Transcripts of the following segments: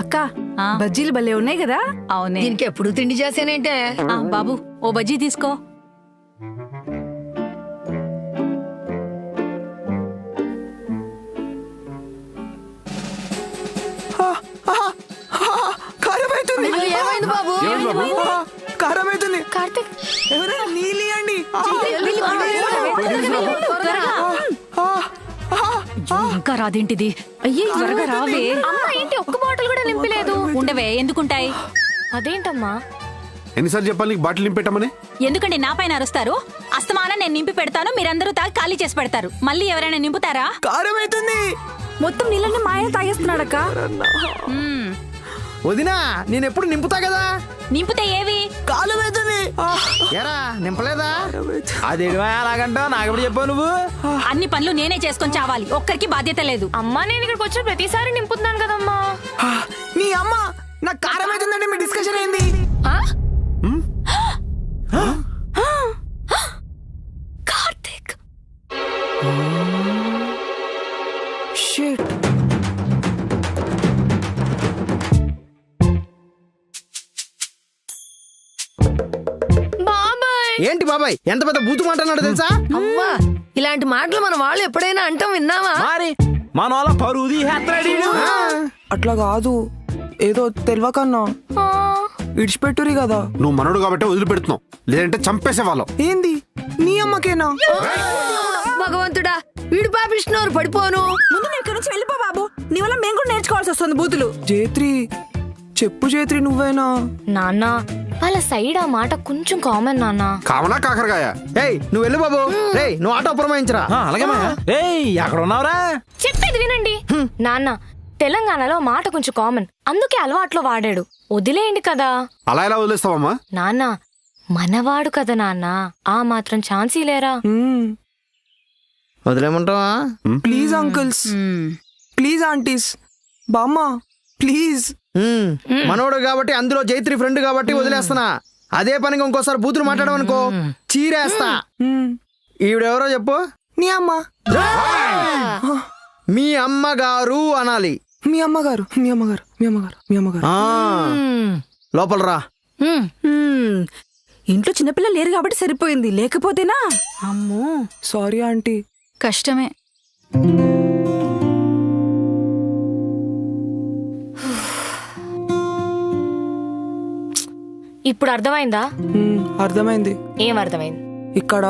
అక్క బజ్జీలు భలే ఉన్నాయి కదా. అవునే, దీనికి ఎప్పుడు తిండి చేసానంటే. బాబు ఓ బజ్జీ తీసుకో. ఏమైంది బాబు? కారం అవుతుంది. కార్తిక్ ఎవరైనా నీళ్ళు ఇవ్వండి. ఇంకా రాదేంటిది? అయ్యే త్వరగా రావే. అమ్మా ఏంటి ఒక్క బాటిల్ కూడా నింపలేదు? ఉండవే, ఎందుకుంటాయి? అదేంటమ్మా? ఎన్నిసార్లు చెప్పాలి నీకు బాటిల్ నింపెట్టమని? ఎందుకండి నా పైన అరుస్తారు? అస్తమానం నేను నింపి పెడతాను, మీరందరూ తాగి ఖాళీ చేసి పెడతారు. మళ్ళీ ఎవరైనా నింపుతారా? కారం అవుతుంది. మొత్తం నీళ్ళని మా ఆయన తాగేస్తున్నాడక్క. వదినా నేను ఎప్పుడు నింపుతా కదా. నింపితే ఏవి? కాలం అవుతుంది. ఏరా నింపలేదా? అదేడు అలాగంటావు, నాకెప్పుడు చెప్పావు నువ్వు? అన్ని పనులు నేనే చేసుకొని చావాలి, ఒక్కరికి బాధ్యత లేదు. అమ్మా నేను ఇక్కడికి వచ్చిన ప్రతిసారి నింపుతున్నాను కదమ్మా. నీ అమ్మ నాకు కారం అవుతుందంటే మీ డిస్కషన్ ఏంది? కార్తిక్ షిట్. బాబాయ్. ఏంటి బాబాయ్ ఎంత పెద్ద బూతు మాట అన్నాడు తెలుసా? అవ్వా ఇలాంటి మాటలు మన వాళ్ళు ఎప్పుడైనా అంటాం విన్నావా? మరి మన వాళ్ళ పరువు తీసేస్తాడు. అట్లా కాదు, ఏదో తెలియకన్నా ఇడిచిపెట్టురి కదా. నువ్వు మనోడు కాబట్టి వదిలిపెడుతున్నావు, లేదంటే చంపేసేవాళ్ళం. ఏంది నీ అమ్మకేనా? భగవంతుడా వీడు పాపిస్తున్నారు పడిపోను. ముందు నువ్వు ఇక్కడ నుంచి వెళ్ళిపో బాబు. నీ వల్ల మేము కూడా నేర్చుకోవాల్సి వస్తుంది బూతులు. జేత్రి చెప్పు జేత్రి, నువ్వేనా? నాన్న వాళ్ళ సైడ్ ఆ మాట కొంచెం కామన్ నాన్న. కామనా కాకరకాయ? ఏయ్ నువ్వు వెళ్ళు బాబు. రేయ్ నువ్వు ఆటో పురమాయించరా. అలాగే ఏయ్ అక్కడ ఉన్నావురా. చెప్పేది వినండి నాన్న. తెలంగాణలో మాట కొంచెం కామన్, అందుకే అలవాట్లో వాడాడు. వదిలేయండి కదా. అలా ఎలా వదిలేస్తావమ్మా? నాన్న మనవాడు కదా నాన్న, ఆ మాత్రం ఛాన్సీ లేరా? వదిలేమంటావా? ప్లీజ్ అంకుల్స్, ప్లీజ్ ఆంటీస్, బామ్మ ప్లీజ్. మనోడు కాబట్టి, అందులో జైత్రి ఫ్రెండ్ కాబట్టి వదిలేస్తున్నా. అదే పనిగా ఇంకోసారి బూతులు మాట్లాడమనుకో చీరేస్తా. ఈవిడెవరో చెప్పు. నీ అమ్మ. మీ అమ్మగారు అనాలి. మీ అమ్మగారు, మీ అమ్మగారు, మీ అమ్మగారు, మీ అమ్మగారు. లోపల రా. ఇంట్లో చిన్నపిల్లలు లేరు కాబట్టి సరిపోయింది, లేకపోతేనా అమ్మో. Sorry aunty. కష్టమే. ఇప్పుడు అర్థమైందా? అర్థమైంది. ఏం అర్థమైంది? ఇక్కడ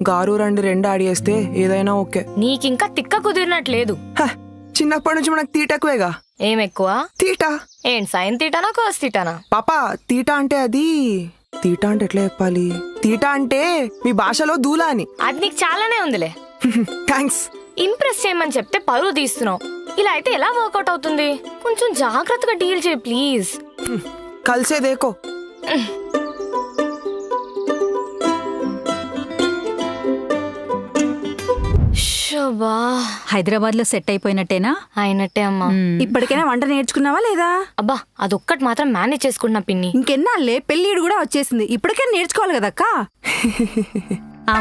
గారు రండి రెండు ఆడియేస్తే ఏదైనా ఓకే. నీకింకా తిక్క కుదిరినట్లేదు. చిన్నప్పటి నుంచి మనకు తీట ఎక్కువేగా. ఏం ఎక్కువ? తీట. ఏంటి సైన్ తీటానా కోస్ తీటానా? పాపా తీట అంటే అది, తీట అంటే ఎట్లా చెప్పాలి? తీట అంటే మీ భాషలో దూలా అని. అది నీకు చాలానే ఉందిలే. థ్యాంక్స్. ఇంప్రెస్ చేయమని చెప్తే పరువు తీస్తున్నావు. ఇలా అయితే ఎలా వర్కౌట్ అవుతుంది? కొంచెం జాగ్రత్తగా డీల్ చేయి ప్లీజ్. కలిసే దేకో. శోభా హైదరాబాద్ లో సెట్ అయిపోయినట్టేనా? అయినట్టే అమ్మా. ఇప్పటికైనా వంట నేర్చుకున్నావా లేదా? అబ్బా అదొక్కటి మాత్రం మేనేజ్ చేసుకుంటున్నా పిన్ని. ఇంకెన్నాళ్ళే పెళ్ళిడు కూడా వచ్చేసింది, ఇప్పటికైనా నేర్చుకోవాలి కదక్కా.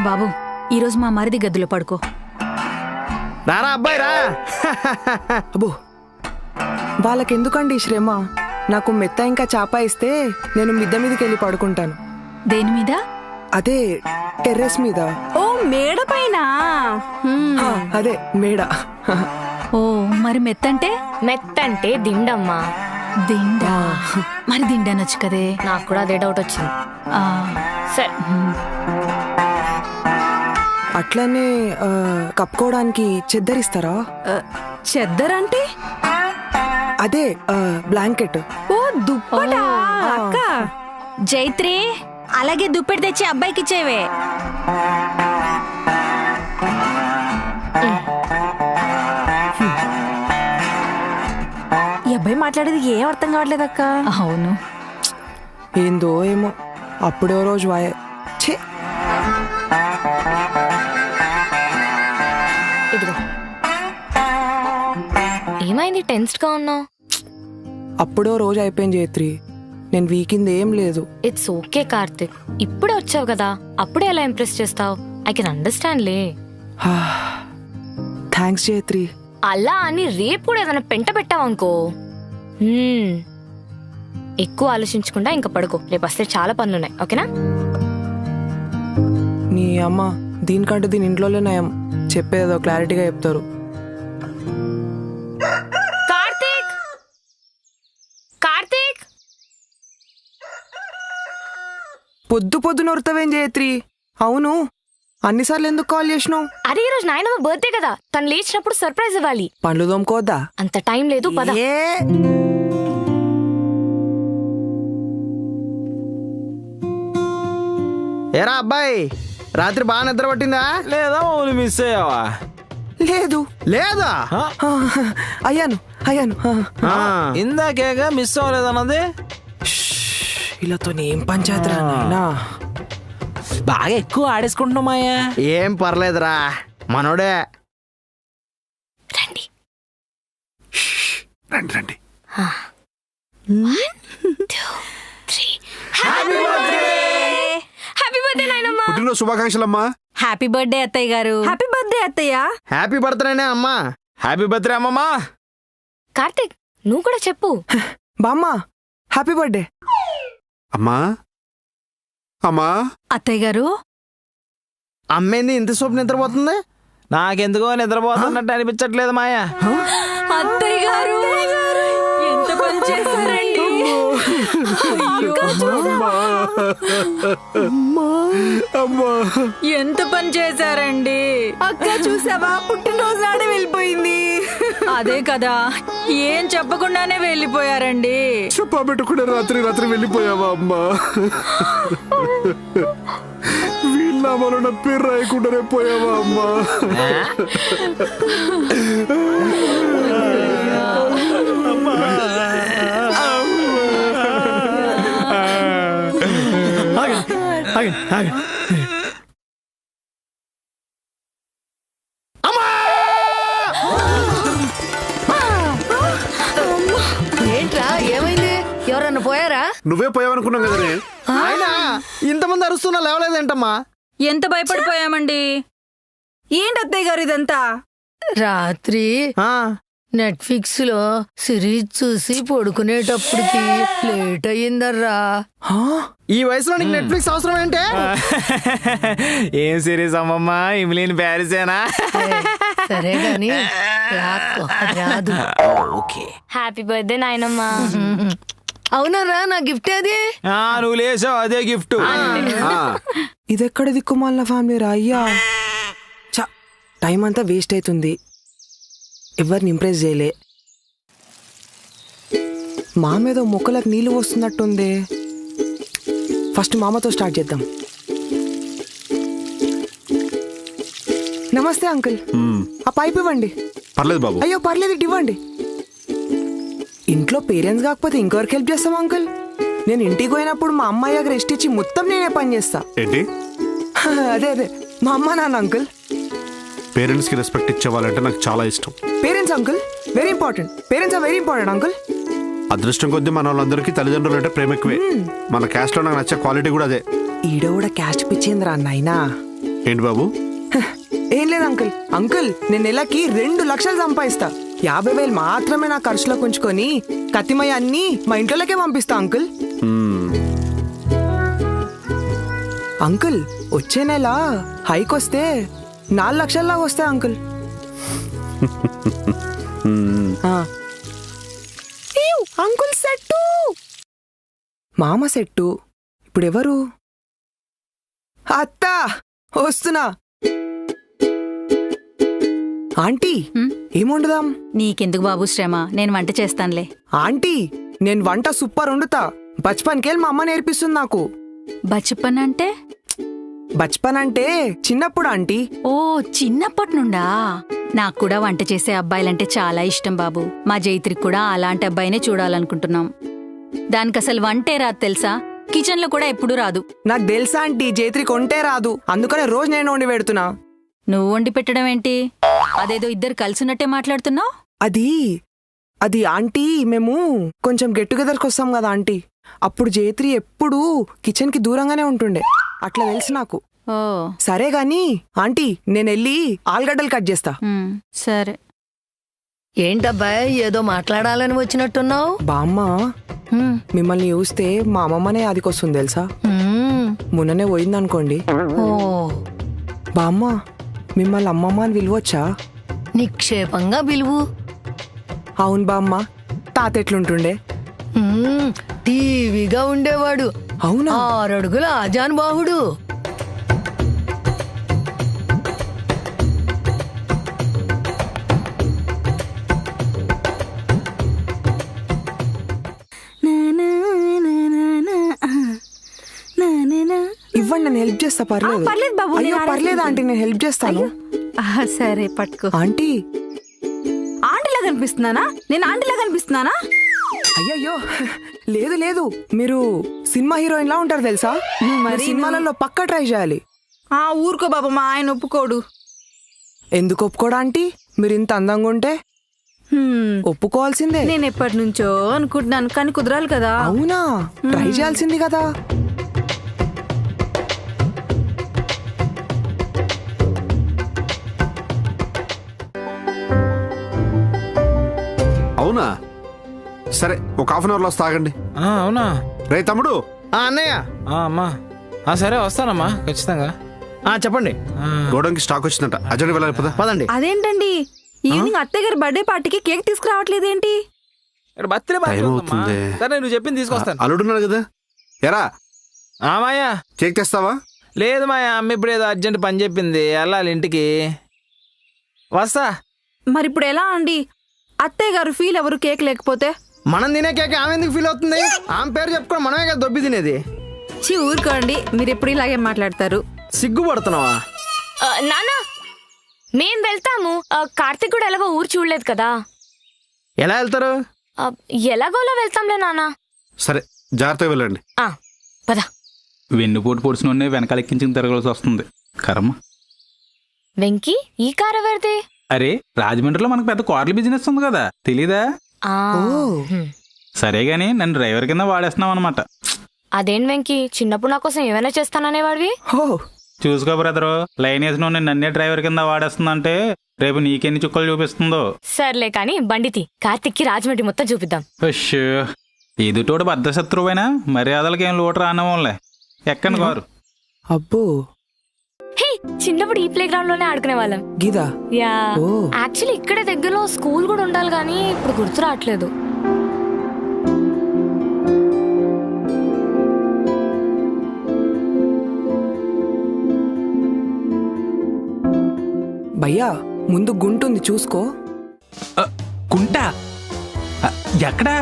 బాబు ఈరోజు మా మరిది గదిలో పడుకో. రారా అబ్బాయి రా. అబ్బో వాళ్ళకెందుకండి శ్రమ? నాకు మెత్త ఇంకా చాప ఇస్తే నేను మిద్ద మీదకి వెళ్ళి పడుకుంటాను. దేని మీద? అదే టెర్రస్ మీద. ఓ మేడ పైన. అదే మేడ. ఓ మరి మెత్తంటే? మెత్తంటే దిండమ్మా. దిండా? మరి దిండనొచ్చు కదే. నాకు కూడా అదే డౌట్ వచ్చింది. సరే అట్లనే కప్పుకోవడానికి చెద్దరిస్తారా? చెద్దరంటే? అదే బ్లాంకెట్. ఓ దుప్పటా అక్క. జైత్రి అలాగే దుప్పటి తెచ్చి అబ్బాయికి ఇచ్చేవే. ఈ అబ్బాయి మాట్లాడేది ఏం అర్థం కావట్లేదు అక్క. అవును ఏందో ఏమో, అప్పుడో రోజు వాయే. ఛే ఇదిగో ఏమైంది టెన్స్డ్ గా ఉన్నావు? అప్పుడో రోజు అయిపోయింది జైత్రి, నేను వీకింది ఏం లేదు. ఇట్స్ ఓకే కార్తిక్, ఇప్పుడే వచ్చావు కదా, అప్పుడే ఎలా ఇంప్రెస్ చేస్తావు? ఐ కెన్ అండర్స్టాండ్ లే. థ్యాంక్స్ జైత్రి. అలా అని రేపు కూడా ఏదైనా పెంట పెట్టావనుకో ఎక్కువ ఆలోచించకుండా ఇంకా పడుకో, రేపు వస్తే చాలా పనులున్నాయి. ఓకేనా? నీ అమ్మ దీనికంటే దీని ఇంట్లోనే నయం, చెప్పేదో క్లారిటీగా చెప్తారు. కార్తీక్, కార్తీక్, పొద్దు పొద్దున వరుతావేం జయత్రి? అవును, అన్నిసార్లు ఎందుకు కాల్ చేసినావు? అరే ఈరోజు నాయనమ్మ బర్త్డే కదా, తను లేచినప్పుడు సర్ప్రైజ్ ఇవ్వాలి. పండ్లు తోముకోవద్దా? అంత టైం లేదు, పద. ఏరా అబ్బాయి, రాత్రి బాగా నిద్ర పట్టిందా? లేదా మమ్మల్ని మిస్ అయ్యావా? లేదు లేదా? అయ్యాను. ఇందాకేగా మిస్ అవ్వలేదన్నది. ఇలాతో ఏం పంచాయతీ రా నాయనా. బాగా ఎక్కువ ఆడేసుకుంటున్నామాయా. ఏం పర్లేదురా, మనోడే. రండి. రండి రండి. హ్యాపీ బర్త్డే నాయనమ్మ. పుట్టినరోజు శుభాకాంక్షలమ్మా. హ్యాపీ బర్త్డే అత్తయ్య గారు. హ్యాపీ బర్త్డే అత్తయ్య. హ్యాపీ బర్త్డేనే అమ్మా. హ్యాపీ బర్త్డే అమ్మమ్మా. కార్తీక్, నువ్వు కూడా చెప్పు. బామ్మ హ్యాపీ బర్త్డే. అమ్మా అమ్మా. అత్తయ్య గారు, అమ్మేంది ఇంత సోపు నిద్రపోతుంది? నాకెందుకో నిద్రపోతున్నట్టు అనిపించట్లేదు మాయా. అత్తయ్య గారు ఎంత పని చేశారండి. ఎంత పని చేశారండి. అక్క చూసావా, పుట్టినరోజు నాడే వెళ్ళిపోయింది. అదే కదా, ఏం చెప్పకుండానే వెళ్ళిపోయారండి. చెప్పా పెట్టుకునే రాత్రి వెళ్ళిపోయావా అమ్మా? వీళ్ళ మన పేరు రాయకుండానే పోయావా అమ్మా? ఏంట్రా ఏమైంది? ఎవరన్నా పోయారా? నువ్వే పోయావనుకున్నాం కదనే. ఆయన ఇంతమంది అరుస్తున్నా లేవలేదేంటమ్మా? ఎంత భయపడిపోయామండి. ఏంటి అత్తయ్య గారు ఇదంతా? రాత్రి ఆ, నెట్ఫ్లిక్స్ లో సిరీస్ చూసి పడుకునేటప్పటికి లేట్ అయ్యిందర్రా. ఈ వయసులో నీకు నెట్ఫ్లిక్స్ అవసరం ఏంటే? ఏం సిరీస్ అమ్మమ్మా? ఇమిలీన్ ప్యారిసేనా? సరే గాని రాక్కో, అది రాదు. ఓకే. హ్యాపీ బర్త్డే నాయనమ్మ. అవునరా, నా గిఫ్ట్ అది. నువ్వు లేచావు, అదే గిఫ్ట్. ఇదెక్కడ దిక్కుమాలిన ఫ్యామిలీ రా అయ్యా. చ టైం అంతా వేస్ట్ అవుతుంది, ఎవరిని ఇంప్రెస్ చేయలే. మా మీద మొక్కలకు నీళ్ళు వస్తున్నట్టుంది. ఫస్ట్ మామతో స్టార్ట్ చేద్దాం. నమస్తే అంకుల్, ఆ పైప్ ఇవ్వండి. పర్లేదు బాబు. అయ్యో పర్లేదు, ఇటు ఇవ్వండి. ఇంట్లో పేరెంట్స్ కాకపోతే ఇంకెవరికి హెల్ప్ చేస్తాం అంకుల్? నేను ఇంటికి పోయినప్పుడు మా అమ్మాయికి రెస్ట్ ఇచ్చి మొత్తం నేనే పని చేస్తా. ఏంటి? అదే మా అమ్మ నాన్న అంకుల్. పేరెంట్స్ కి రెస్పెక్ట్ ఇచ్చేవాళ్ళంటే నాకు చాలా ఇష్టం. Parents uncle very important. Parents are very important uncle. అదృష్టం కొద్దీ మన వాళ్ళందరికీ తల్లిదండ్రులు అంటే ప్రేమ ఎక్కువే. మన క్యాస్ట్ లో నాకు నచ్చే క్వాలిటీ కూడా అదే. ఈడ కూడా క్యాస్ట్ పిచ్చిందిరా నాయనా. ఏంటి బాబు? ఏం లేదు అంకుల్. అంకుల్ నేను నెలకి 2 లక్షలు సంపాదిస్తా. 50,000 మాత్రమే నా ఖర్చులో ఉంచుకొని కత్తిమయ్య అన్ని మా ఇంట్లోకే పంపిస్తా అంకుల్. అంకుల్ వచ్చే నెల హైక్ వస్తే 4 లక్షల్లాగా వస్తాయి అంకుల్. అంకుల్ సెట్టు, మామ సెట్టు. ఇప్పుడు ఎవరు? అత్త వస్తున్నా. ఆంటీ ఏం వండుదాం? నీకెందుకు బాబు శ్రమ, నేను వంట చేస్తానులే. ఆంటీ నేను వంట సూపర్ వండుతా. బచ్పన్కేళ్ మా అమ్మ నేర్పిస్తుంది నాకు. బచ్పన్ అంటే? బచ్పన్ అంటే చిన్నప్పుడు ఆంటీ. ఓ చిన్నప్పటి నుండా? నాకు కూడా వంట చేసే అబ్బాయిలంటే చాలా ఇష్టం బాబు. మా జైత్రికి కూడా అలాంటి అబ్బాయినే చూడాలనుకుంటున్నాం. దానికి అసలు వంటే రాదు తెలుసా, కిచెన్ లో కూడా ఎప్పుడూ రాదు. నాకు తెలుసా ఆంటీ, జైత్రికి వంటే రాదు, అందుకనే రోజు నేను వండి పెడుతున్నా. నువ్వు వండి పెట్టడం ఏంటి? అదేదో ఇద్దరు కలిసినట్టే మాట్లాడుతున్నావు. అది ఆంటీ మేము కొంచెం గెట్ టుగెదర్కి వస్తాం కదా ఆంటీ, అప్పుడు జైత్రి ఎప్పుడు కిచెన్ కి దూరంగానే ఉంటుండే, అట్లా తెలుసు నాకు. ఓ సరే గాని ఆంటీ నేను వెళ్ళి ఆలుగడ్డలు కట్ చేస్తా. సరే. ఏంటబ్బాయ్ ఏదో మాట్లాడాలని వచ్చినట్టున్నావు? బామ్మ మిమ్మల్ని చూస్తే మా అమ్మమ్మనే అదికొస్తుంది తెలుసా? మొన్ననే పోయిందనుకోండి. ఓ బామ్మ మిమ్మల్ని అమ్మమ్మ అని పిలవచ్చా? నిక్షేపంగా పిలువు. అవును బామ్మ. తాత ఎట్లుంటుండే? టీవీగా ఉండేవాడు. అవునా? 6 అడుగుల ఆజానుబాహుడు. ఇవ్వండి, నేను హెల్ప్ చేస్తా. పర్లేదు. పర్లేదు బాబు, అయ్యో నేను పర్లేదు ఆంటీ, నేను హెల్ప్ చేస్తాను. సరే పట్టుకో. ఆంటీ ఆంటీలా కనిపిస్తున్నానా? నేను ఆంటీలా కనిపిస్తున్నానా? అయ్యయ్యో లేదు లేదు, మీరు సినిమా హీరోయిన్ లా ఉంటారు తెలుసా? మరి సినిమాలలో పక్కా ట్రై చేయాలి. ఊరుకో బాబు, మా ఆయన ఒప్పుకోడు. ఎందుకు ఒప్పుకోడా ఆంటీ? మీరు ఇంత అందంగా ఉంటే ఒప్పుకోవాల్సిందే. నేను ఎప్పటి నుంచో అనుకుంటున్నాను, కానీ కుదరాలి కదా. అవునా? ట్రై చేయాల్సింది కదా. అవునా? సరే, ఒక హాఫ్ అన్ అవర్ లో తాగండి. అవునా? రే తమ్ముడు. అన్నయ్య. అమ్మా సరే వస్తానమ్మా ఖచ్చితంగా. చెప్పండి. గోడంకి స్టాక్ వచ్చిందంట, అర్జెంట్ వెళ్ళాలి. పదండి. అదేంటండి ఈవినింగ్ అత్తయ్య గారి బర్త్డే పార్టీకి కేక్ తీసుకురావట్లేదేంటి? బర్త్డే టైం అవుతుంది. సరే నువ్వు చెప్పింది తీసుకొస్తాను. అల్లుడున్నాడు కదా. ఎరా మాయా కేక్ తెస్తావా? లేదు మాయా, అమ్మ ఇప్పుడు ఏదో అర్జెంట్ పని చెప్పింది, వెళ్ళాలి ఇంటికి. వస్తా. మరి ఇప్పుడు ఎలా అండి? అత్తయ్య గారు ఫీల్ ఎవరు కేక్ లేకపోతే? మనం తినే కేక్ ఆమె ఎందుకు ఫీల్ అవుతుంది? ఆమె పేరు చెప్పుకొని మనమే కదా దొబ్బి తినేది. ఊరుకోండి, మీరు ఎప్పుడు ఇలాగే మాట్లాడతారు. సిగ్గుపడుతున్నావా? నానా మేం వెళ్తాము. కార్తీక్ కూడా ఎలాగో ఊరు చూడలేదు కదా. ఎలా వెళ్తారు? ఎలాగోలా వెళ్తాంలే నానా. సరే, జాగ్రత్తగా వెళ్ళండి. పద. వెన్నుపోటు పొడిచిన వెనకాల ఎక్కించుకుని తిరగాల్సి వస్తుంది. కర్మ. వెంకీ, ఈ కార్ ఎవరిది? అరే, రాజమండ్రిలో మనకు పెద్ద కార్ల బిజినెస్ ఉంది కదా, తెలీదా? సరే గాని నన్ను డ్రైవర్ కింద వాడేస్తున్నావు అనమాట. అదేం వెంకీ, చిన్నప్పుడు నా కోసం ఏమైనా చేస్తాననేవాడివి. చూసుకో బ్రదరు, లైన్ వేసిన నన్నే డ్రైవర్ కింద వాడేస్తుందంటే రేపు నీకెన్ని చుక్కలు చూపిస్తుందో. సర్లే కాని బండితి, కార్తిక్కి రాజమండ్రి మొత్తం చూపిద్దాం. ఎదుటోడు బద్ధశత్రువైనా మర్యాదలకేం లోటు రానవాళ్ళే. ఎక్కని కారు. అబ్బో, హే, చిన్నప్పుడు ఈ ప్లే గ్రౌండ్ లోనే ఆడుకునే వాళ్ళం. గీదా? యా, యాక్చువల్లీ ఇక్కడే దగ్గరలో స్కూల్ కూడా ఉండాలి కానీ ఇప్పుడు గుర్తు రావట్లేదు. భయ్యా, ముందు గుంటుంది చూసుకో. కుంట ఎక్కడా?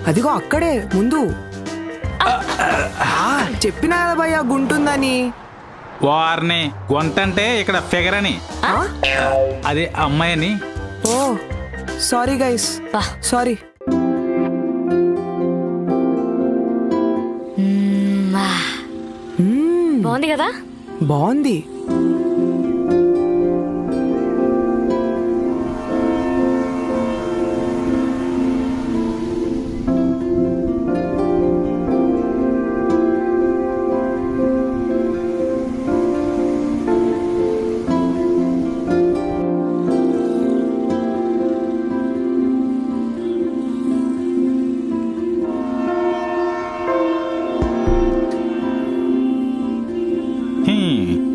అదిగో అక్కడే ముందు. చెప్పినా కదా భయ్యా గుంటుందని. వారిని గొంతంటే ఇక్కడ ఫిగర్ అని, అదే అమ్మాయి అని. ఓ సారీ గైస్, సారీ. బాగుంది కదా? బాగుంది.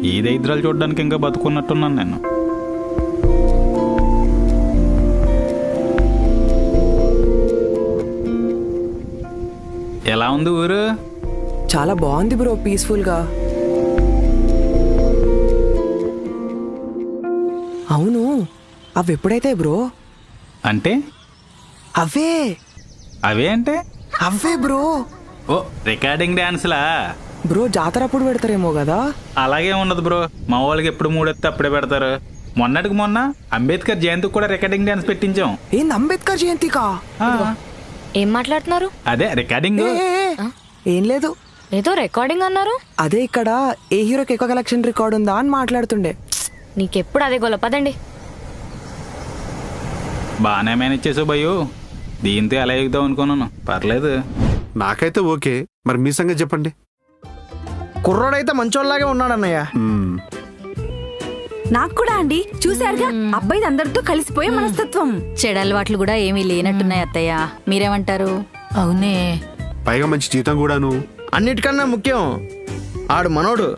ఈ దరిద్రాలు చూడడానికి ఇంకా బతుకున్నట్టున్నాను నేను. ఎలా ఉంది ఊరు? చాలా బాగుంది బ్రో, పీస్ఫుల్ గా. అవును, అవి ఎప్పుడైతే బ్రో? అంటే అవే అవే అంటే అవే బ్రో. ఓ, రికార్డింగ్ డాన్స్లా బ్రో? జాతర అప్పుడు పెడతారేమో కదా. అలాగే ఉండదు బ్రో, మా వాళ్ళకి ఎప్పుడు మూడెత్తే అప్పుడే పెడతారు. మొన్నటికి మొన్న అంబేద్కర్ జయంతికి కూడా రికార్డింగ్ డాన్స్ పెట్టించాం. ఏంది అంబేద్కర్ జయంతికా? ఏం మాట్లాడుతున్నారు? అదే రికార్డింగ్. ఏం లేదు, ఏదో రికార్డింగ్ అన్నారు. అదే ఇక్కడ ఏ హీరోకి ఎక్కువ కలెక్షన్ రికార్డ్ ఉందా అని మాట్లాడుతుండే. నీకెప్పుడు అదే గొల్ల. పదండి. బాగానే మేనేజ్ చేసావు భయ్యు, దీంతో ఎలా ఎగుతావు అనుకున్నాను. పర్లేదు. నాకైతే ఓకే, మరి మీ సంగతి చెప్పండి. కుర్రోడైతే మంచోళ్ళలాగే ఉన్నాడు అన్నయ్య. నాకు కూడా అండి. చూసారుగా అబ్బాయి అందరితో కలిసిపోయే మనస్తత్వం. చెడలవాట్లు కూడా ఏమీ లేనట్టున్నాయి అత్తయ్య, మీరేమంటారు? అవునే. పైగా మంచి జీతం కూడాను. అన్నిటికన్నా ముఖ్యం ఆడు మనోడు.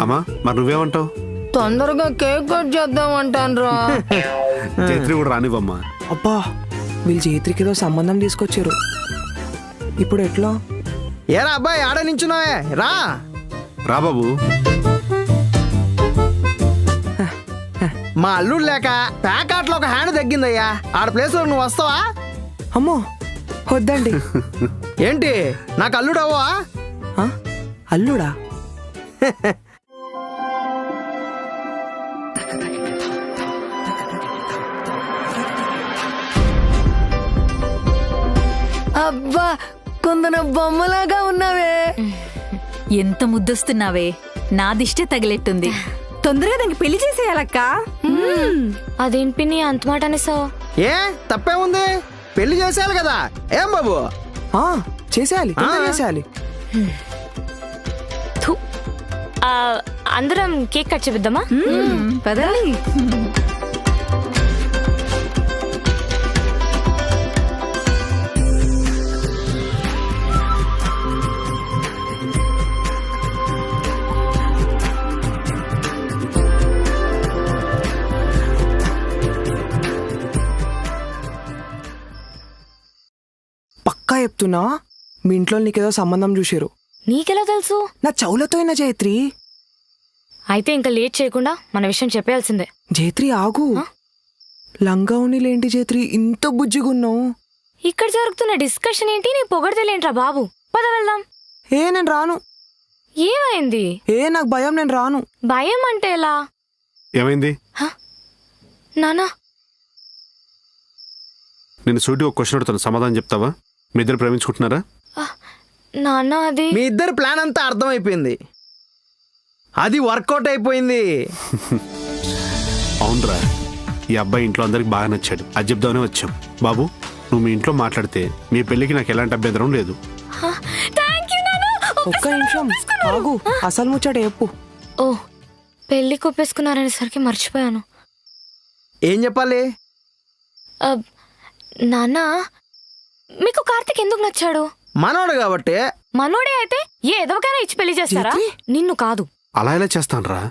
అమ్మా మరి నువ్వేమంటావు? తొందరగా కేక్ కట్ చేద్దాం అంటాన్రా. జైత్రి కూడా రానివ్వమ్మా. అబ్బా వీళ్ళు జైత్రికి ఏదో సంబంధం తీసుకొచ్చారు. ఇప్పుడు ఎట్లా? ఏరా అబ్బాయి ఆడ నించున్నావే, రా. రా బాబు. మా అల్లుడు లేక ప్యాకాట్లో ఒక హ్యాండ్ తగ్గిందయ్యా. ఆడ ప్లేస్ లో నువ్వు వస్తావా? అమ్మో వద్దండి. ఏంటి నాకు అల్లుడు అవ్వా? ఆ? అల్లుడా? అబ్బా కొందన బొమ్మలాగా ఉన్నావే. ఎంత ముద్దొస్తున్నావే, నా దిష్టే తగిలెట్టుంది. తొందరగా దానికి పెళ్లి చేసేయాలక్క. అదేం పిన్ని అంత మాట అనేసావు? ఏ తప్పేముంది, పెళ్లి చేసేయాలి కదా. ఏం బాబు? ఆ, చేసేయాలి, తొందరగా చేసేయాలి. థు. అందరం కేక్ కట్ చేపిద్దామా? పదండి. పక్కా చెప్తున్నా, మీ ఇంట్లో నీకేదో సంబంధం చూసారు. నీకెలా తెలుసు? నా చెవులతో అయినా జైత్రి. అయితే ఇంకా లేట్ చేయకుండా మన విషయం చెప్పేయాల్సిందే. జైత్రి ఆగు. లంగా ఉన్నిలేంటి జైత్రి ఇంత బుజ్జిగున్నావు? ఇక్కడ జరుగుతున్న డిస్కషన్ ఏంటి, నీ పొగడతలేంట్రా బాబు? పద వెళ్దాం. నేను రాను. ఏమైంది? నాకు భయం, నేను రాను. భయం అంటే ఎలా? ఏమైంది? నానా నేను సూటి ఒక క్వశ్చన్ అడుగుతాను, సమాధానం చెప్తావా? మీ ఇద్దరు ప్రేమించుకుంటున్నారా? నాన్న అది మీ ఇద్దరు ప్లాన్ అంతా అర్థమైపోయింది. అది వర్కౌట్ అయిపోయింది. అవునరా, ఈ అబ్బాయి ఇంట్లో అందరికి బాగా నచ్చాడు, అది చెప్దామనే వచ్చాం. బాబు నువ్వు మీ ఇంట్లో మాట్లాడితే మీ పెళ్లికి నాకు ఎలాంటి అభ్యంతరం లేదు. ఒక్క నిమిషం ఆగు, అసలు ముచ్చట చెప్పు. ఓ పెళ్లి కొప్పేసుకున్నారనేసరికి మర్చిపోయాను. ఏం చెప్పాలి? నాన్న మీకు కార్తిక్ ఎందుకు నచ్చాడు? మనోడు కాబట్టి. మనోడే అయితే ఏ ఎదవకైనా ఇచ్చి పెళ్లి చేస్తారా? నిన్ను కాదు. అలా ఎలా చేస్తానరా?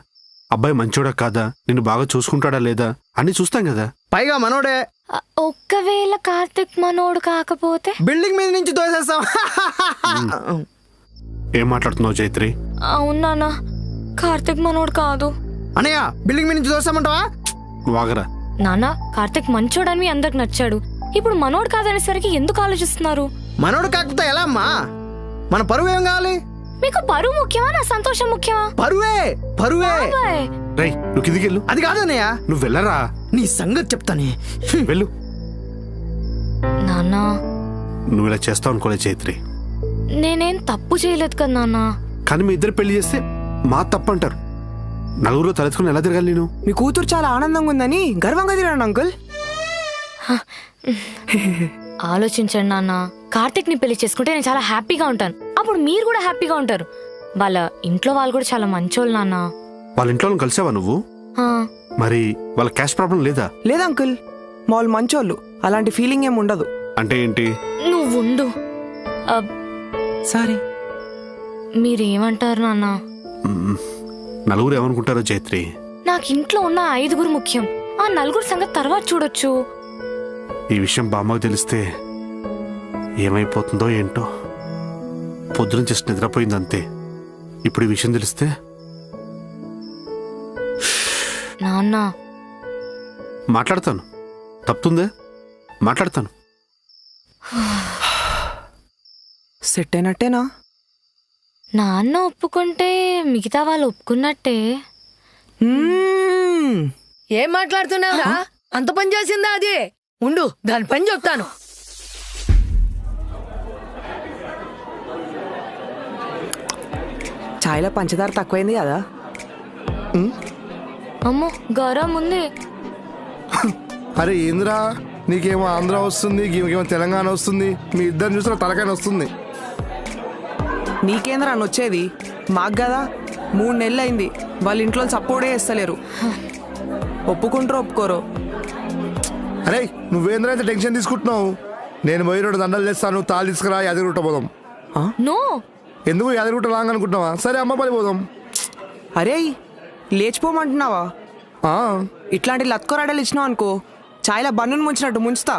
అబ్బాయి మంచోడా కాదా, నిన్ను బాగా చూసుకుంటాడా లేదా అని చూస్తాం కదా. పైగా మనోడే. ఒక్కవేళ కార్తిక్ మనోడు కాకపోతే బిల్డింగ్ మీద నుంచి తోసేస్తాం. ఏం మాట్లాడుతున్నావు జైత్రి? అవును నాన్న, కార్తిక్ మనోడు కాదు. అనయ్య బిల్డింగ్ మీద నుంచి తోస్తామంటావా? నువ్వు ఆగరా. నాన్న కార్తిక్ మంచోడని అందరికి నచ్చాడు, ఇప్పుడు మనోడు కాదనేసరికి ఎందుకు ఆలోచిస్తున్నారు? మనోడు కాకపోతే ఎలా అమ్మా? మన పరువు ఏం కావాలి? మీకు పరువు ముఖ్యమా, నా సంతోషం ముఖ్యమా? పరువే పరువే. బాయ్. రేయ్ నువ్వు కిందికి వెళ్ళు. అది కాదన్నయ్య, నువ్వు వెళ్ళరా. నీ సంగతి చెప్తానే. వెళ్ళు. నాన్న నువ్వు ఇలా చేస్తావు అనుకోలే జైత్రి. నేనేం తప్పు చేయలేదు కదా నాన్న. కానీ మీ ఇద్దరు పెళ్లి చేస్తే మా తప్పు అంటారు. నలుగురు తలెత్తుకుని ఎలా తిరగాలి నేను? మీ కూతురు చాలా ఆనందంగా ఉందని గర్వంగా తిరాను అంకుల్. ఆలోచించండి నాన్న, కార్తిక్ ని పెళ్లి చేసుకుంటే నేను చాలా హ్యాపీగా ఉంటాను, అప్పుడు మీరు కూడా హ్యాపీగా ఉంటారు. వాళ్ళ ఇంట్లో వాళ్ళు కూడా చాలా మంచోళ్ళు నాన్న. వాళ్ళ ఇంట్లో కలిసావా నువ్వు? మరి వాళ్ళ క్యాష్ ప్రాబ్లం లేదా? లేదా అంకుల్, మా వాళ్ళు మంచోళ్ళు, అలాంటి ఫీలింగ్ ఏం ఉండదు. అంటే ఏంటి? నువ్వు ఉండు. సారీ. మీరేమంటారు నాన్న? నలుగురు ఏమనుకుంటారో జైత్రి? నాకు ఇంట్లో ఉన్న 5 ముఖ్యం, ఆ 4 సంగతి తర్వాత చూడొచ్చు. ఈ విషయం బామ్మకు తెలిస్తే ఏమైపోతుందో ఏంటో. పొద్దున జస్ట్ నిద్రపోయింది అంతే, ఇప్పుడు ఈ విషయం తెలిస్తే. నాన్న మాట్లాడతాను, తప్పుతుందే మాట్లాడతాను. సెట్ అయినట్టేనా? నాన్న ఒప్పుకుంటే మిగతా వాళ్ళు ఒప్పుకున్నట్టే. ఏం మాట్లాడుతున్నావురా? అంత పని చేసిందా అది? ఉండు, దాని పని చెప్తాను. ఛాయ్లో పంచదార తక్కువైంది కదా. అమ్మో గౌరవం ఉంది. అరే ఏంద్రా, నీకేమో ఆంధ్ర వస్తుంది, గీమకేమో తెలంగాణ వస్తుంది, మీ ఇద్దరు చూసిన తలకాయ వస్తుంది. నీకేంద్రా అని వచ్చేది? మాకు కదా 3 నెలలు అయింది వాళ్ళ ఇంట్లో సపోర్టే చేస్తలేరు. ఒప్పుకుంటారో ఒప్పుకోరో. అరే నువ్వేంద్ర ఇంత టెన్షన్ తీసుకుంటున్నావు? నేను పోయి 2 దండలు చేస్తాను, తాళి తీసుకురా, యాదగిరిగుట్ట పోదాం. నో, ఎందుకు యాదగిరిగుట్ట లాంగ్ అనుకుంటున్నావా? సరే అమ్మపల్లి పోదాం. అరే లేచిపోమంటున్నావా? ఆ, ఇట్లాంటి లత్కోరాడలు ఇచ్చినావు అనుకో, చాయ్లా బన్నును ముంచినట్టు ముంచుతా.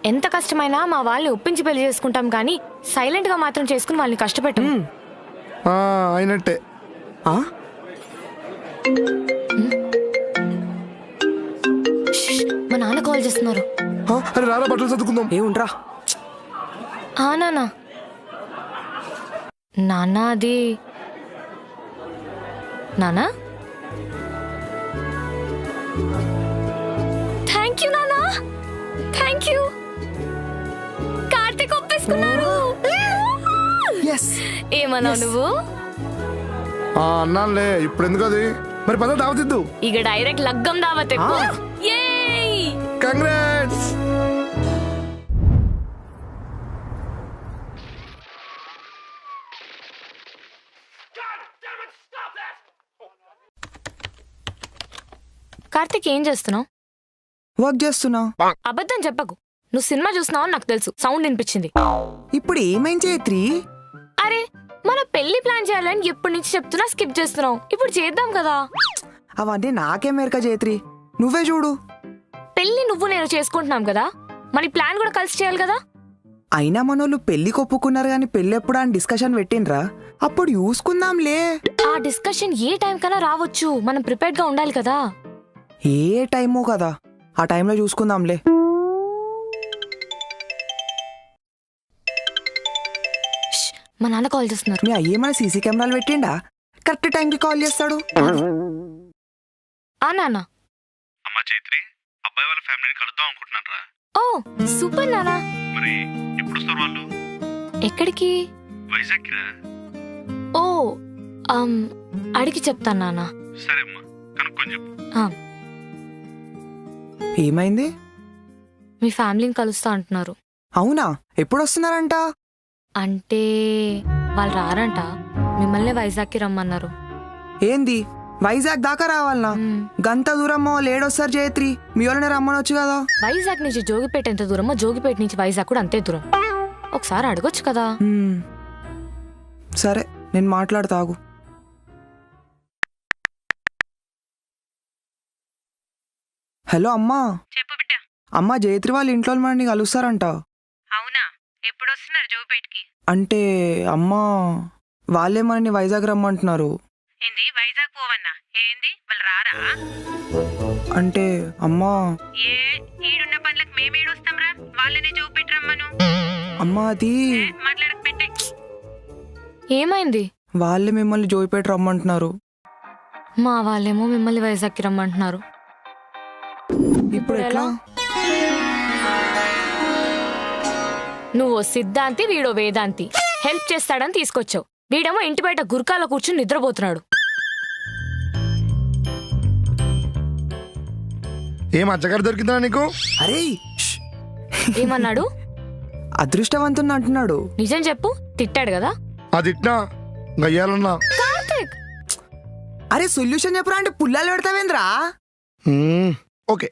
ఎంత కష్టమైనా మా వాళ్ళని ఒప్పించి పెళ్లి చేసుకుంటాం కానీ సైలెంట్ గా మాత్రం చేసుకుని వాళ్ళని కష్టపెట్టాం. ఆ, అయినట్టే. ఆ? మా నాన్న కాల్ చేస్తున్నారు. ఆ, అరే రారా బట్టలు చదువుకుందాం. ఏముండ్రా. నాన్న నాన్న అది నాన్న. థ్యాంక్ యూ నాన్న, థ్యాంక్ యూ. కార్తీక్ ఒప్పేసుకున్నాడు. ఏమన్నావు నువ్వు? అన్నానులే, ఇప్పుడు ఎందుకు అది? మరి పద దావతిద్దు. ఇక డైరెక్ట్ లగ్గం దావత్. కంగ్రాట్స్. కార్తీక్ ఏం చేస్తున్నావు? వర్క్ చేస్తున్నా. అబద్ధం చెప్పకు. నువ్వు సినిమా చూస్తున్నావు నాకు తెలుసు. సౌండ్ వినిపించింది. ఇప్పుడు ఏమైంది చైత్రి? అరే మన పెళ్లి ప్లాన్ చేయాలని ఎప్పటి నుంచి చెప్తున్నా స్కిప్ చేస్తున్నావు. ఇప్పుడు చేద్దాం కదా. అవన్నీ నాకేం మేరక చైత్రి, నువ్వే చూడు. పెళ్లి నువ్వు నేను చేసుకుంటున్నాం కదా, మన ప్లాన్ కూడా కలిసి చేయాలి కదా. అయినా మనోళ్ళు పెళ్లి కొప్పుకున్నారు గాని పెళ్లి ఎప్పుడు అని డిస్కషన్ పెట్టిండ్రా? అప్పుడు చూసుకుందాంలే. ఆ డిస్కషన్ ఏ టైం కన్నా రావచ్చు. మనం ప్రిపేర్డ్ గా ఉండాలి కదా. ఏ టైమో కదా, ఆ టైంలో చూసుకుందాంలే. మా నాన్న కాల్ చేస్తున్నారు. మీ అయ్యేమైనా సీసీ కెమెరాలు పెట్టిండా? కరెక్ట్ టైంకి కాల్ చేస్తాడు. ఆ నాన్న. అమ్మా చైత్రి, అబ్బాయి వాళ్ళ ఫ్యామిలీని కలుద్దాం అనుకుంటున్నారా? ఓ సూపర్ నాన్న. మరి ఎప్పుడు వస్తారు వాళ్ళు? ఎక్కడికి? వైజాగ్ రా. ఓ అడిగి చెప్తాను నాన్న. సరే అమ్మా, కనుక్కొని చెప్పు. ఏమైంది? మీ ఫ్యామిలీని కలుస్తా అంటున్నారు. అవునా? ఎప్పుడు వస్తున్నారంట? అంటే వాళ్ళు రారంట, మిమ్మల్ని వైజాగ్కి రమ్మన్నారు. ఏంది వైజాగ్ దాకా రావాలనా? గంత దూరమో లేడొస్తారు చైత్రి, మీ వాళ్ళని రమ్మనొచ్చు కదా. వైజాగ్ నుంచి జోగిపేట ఎంత దూరమో జోగిపేట నుంచి వైజాగ్ కూడా అంతే దూరం. ఒకసారి అడగొచ్చు కదా. సరే నేను మాట్లాడతాగు. హలో అమ్మా. చెప్పు బిడ్డ. అమ్మా జైత్రి వాళ్ళ ఇంట్లో మనని కలుస్తారంట. అవునా? ఎప్పుడు వస్తున్నారు జోగిపేటకి? అంటే అమ్మా వాళ్ళే మనని వైజాగ్ రమ్మంటున్నారు. ఏంది వైజాగ్ పోవన్నా? ఏంది వాళ్ళు రారా? అంటే అమ్మా ఏ ఈడున్న పనులకు మేమేడొస్తాంరా? వాళ్ళనే జోగిపేట రమ్మను. అమ్మా అది మాట్లాడక పెట్టే. ఏమైంది? వాళ్ళే మిమ్మల్ని జోగిపేట రమ్మంటున్నారు. మా వాళ్ళేమో మిమ్మల్ని వైజాగ్కి రమ్మంటున్నారు. ఇప్పుడు ఎట్లా? నువ్వు సిద్ధాంతి, వీడో వేదాంతి. హెల్ప్ చేస్తాడని తీసుకొచ్చావు. వీడేమో ఇంటి బయట గుర్కాల కూర్చుని నిద్రపోతున్నాడు. ఏం అచ్చగారు దొరికిందా నీకు? అరే ఏమన్నాడు? అదృష్టవంతుని అంటున్నాడు. నిజం చెప్పు. తిట్టాడు కదా? అది ఇట్నా గయ్యాలన్నా. కార్తీక్ అరే సొల్యూషన్ చెప్పరా అంటే పుల్లాలు పెడతావేంద్రా? ఓకే,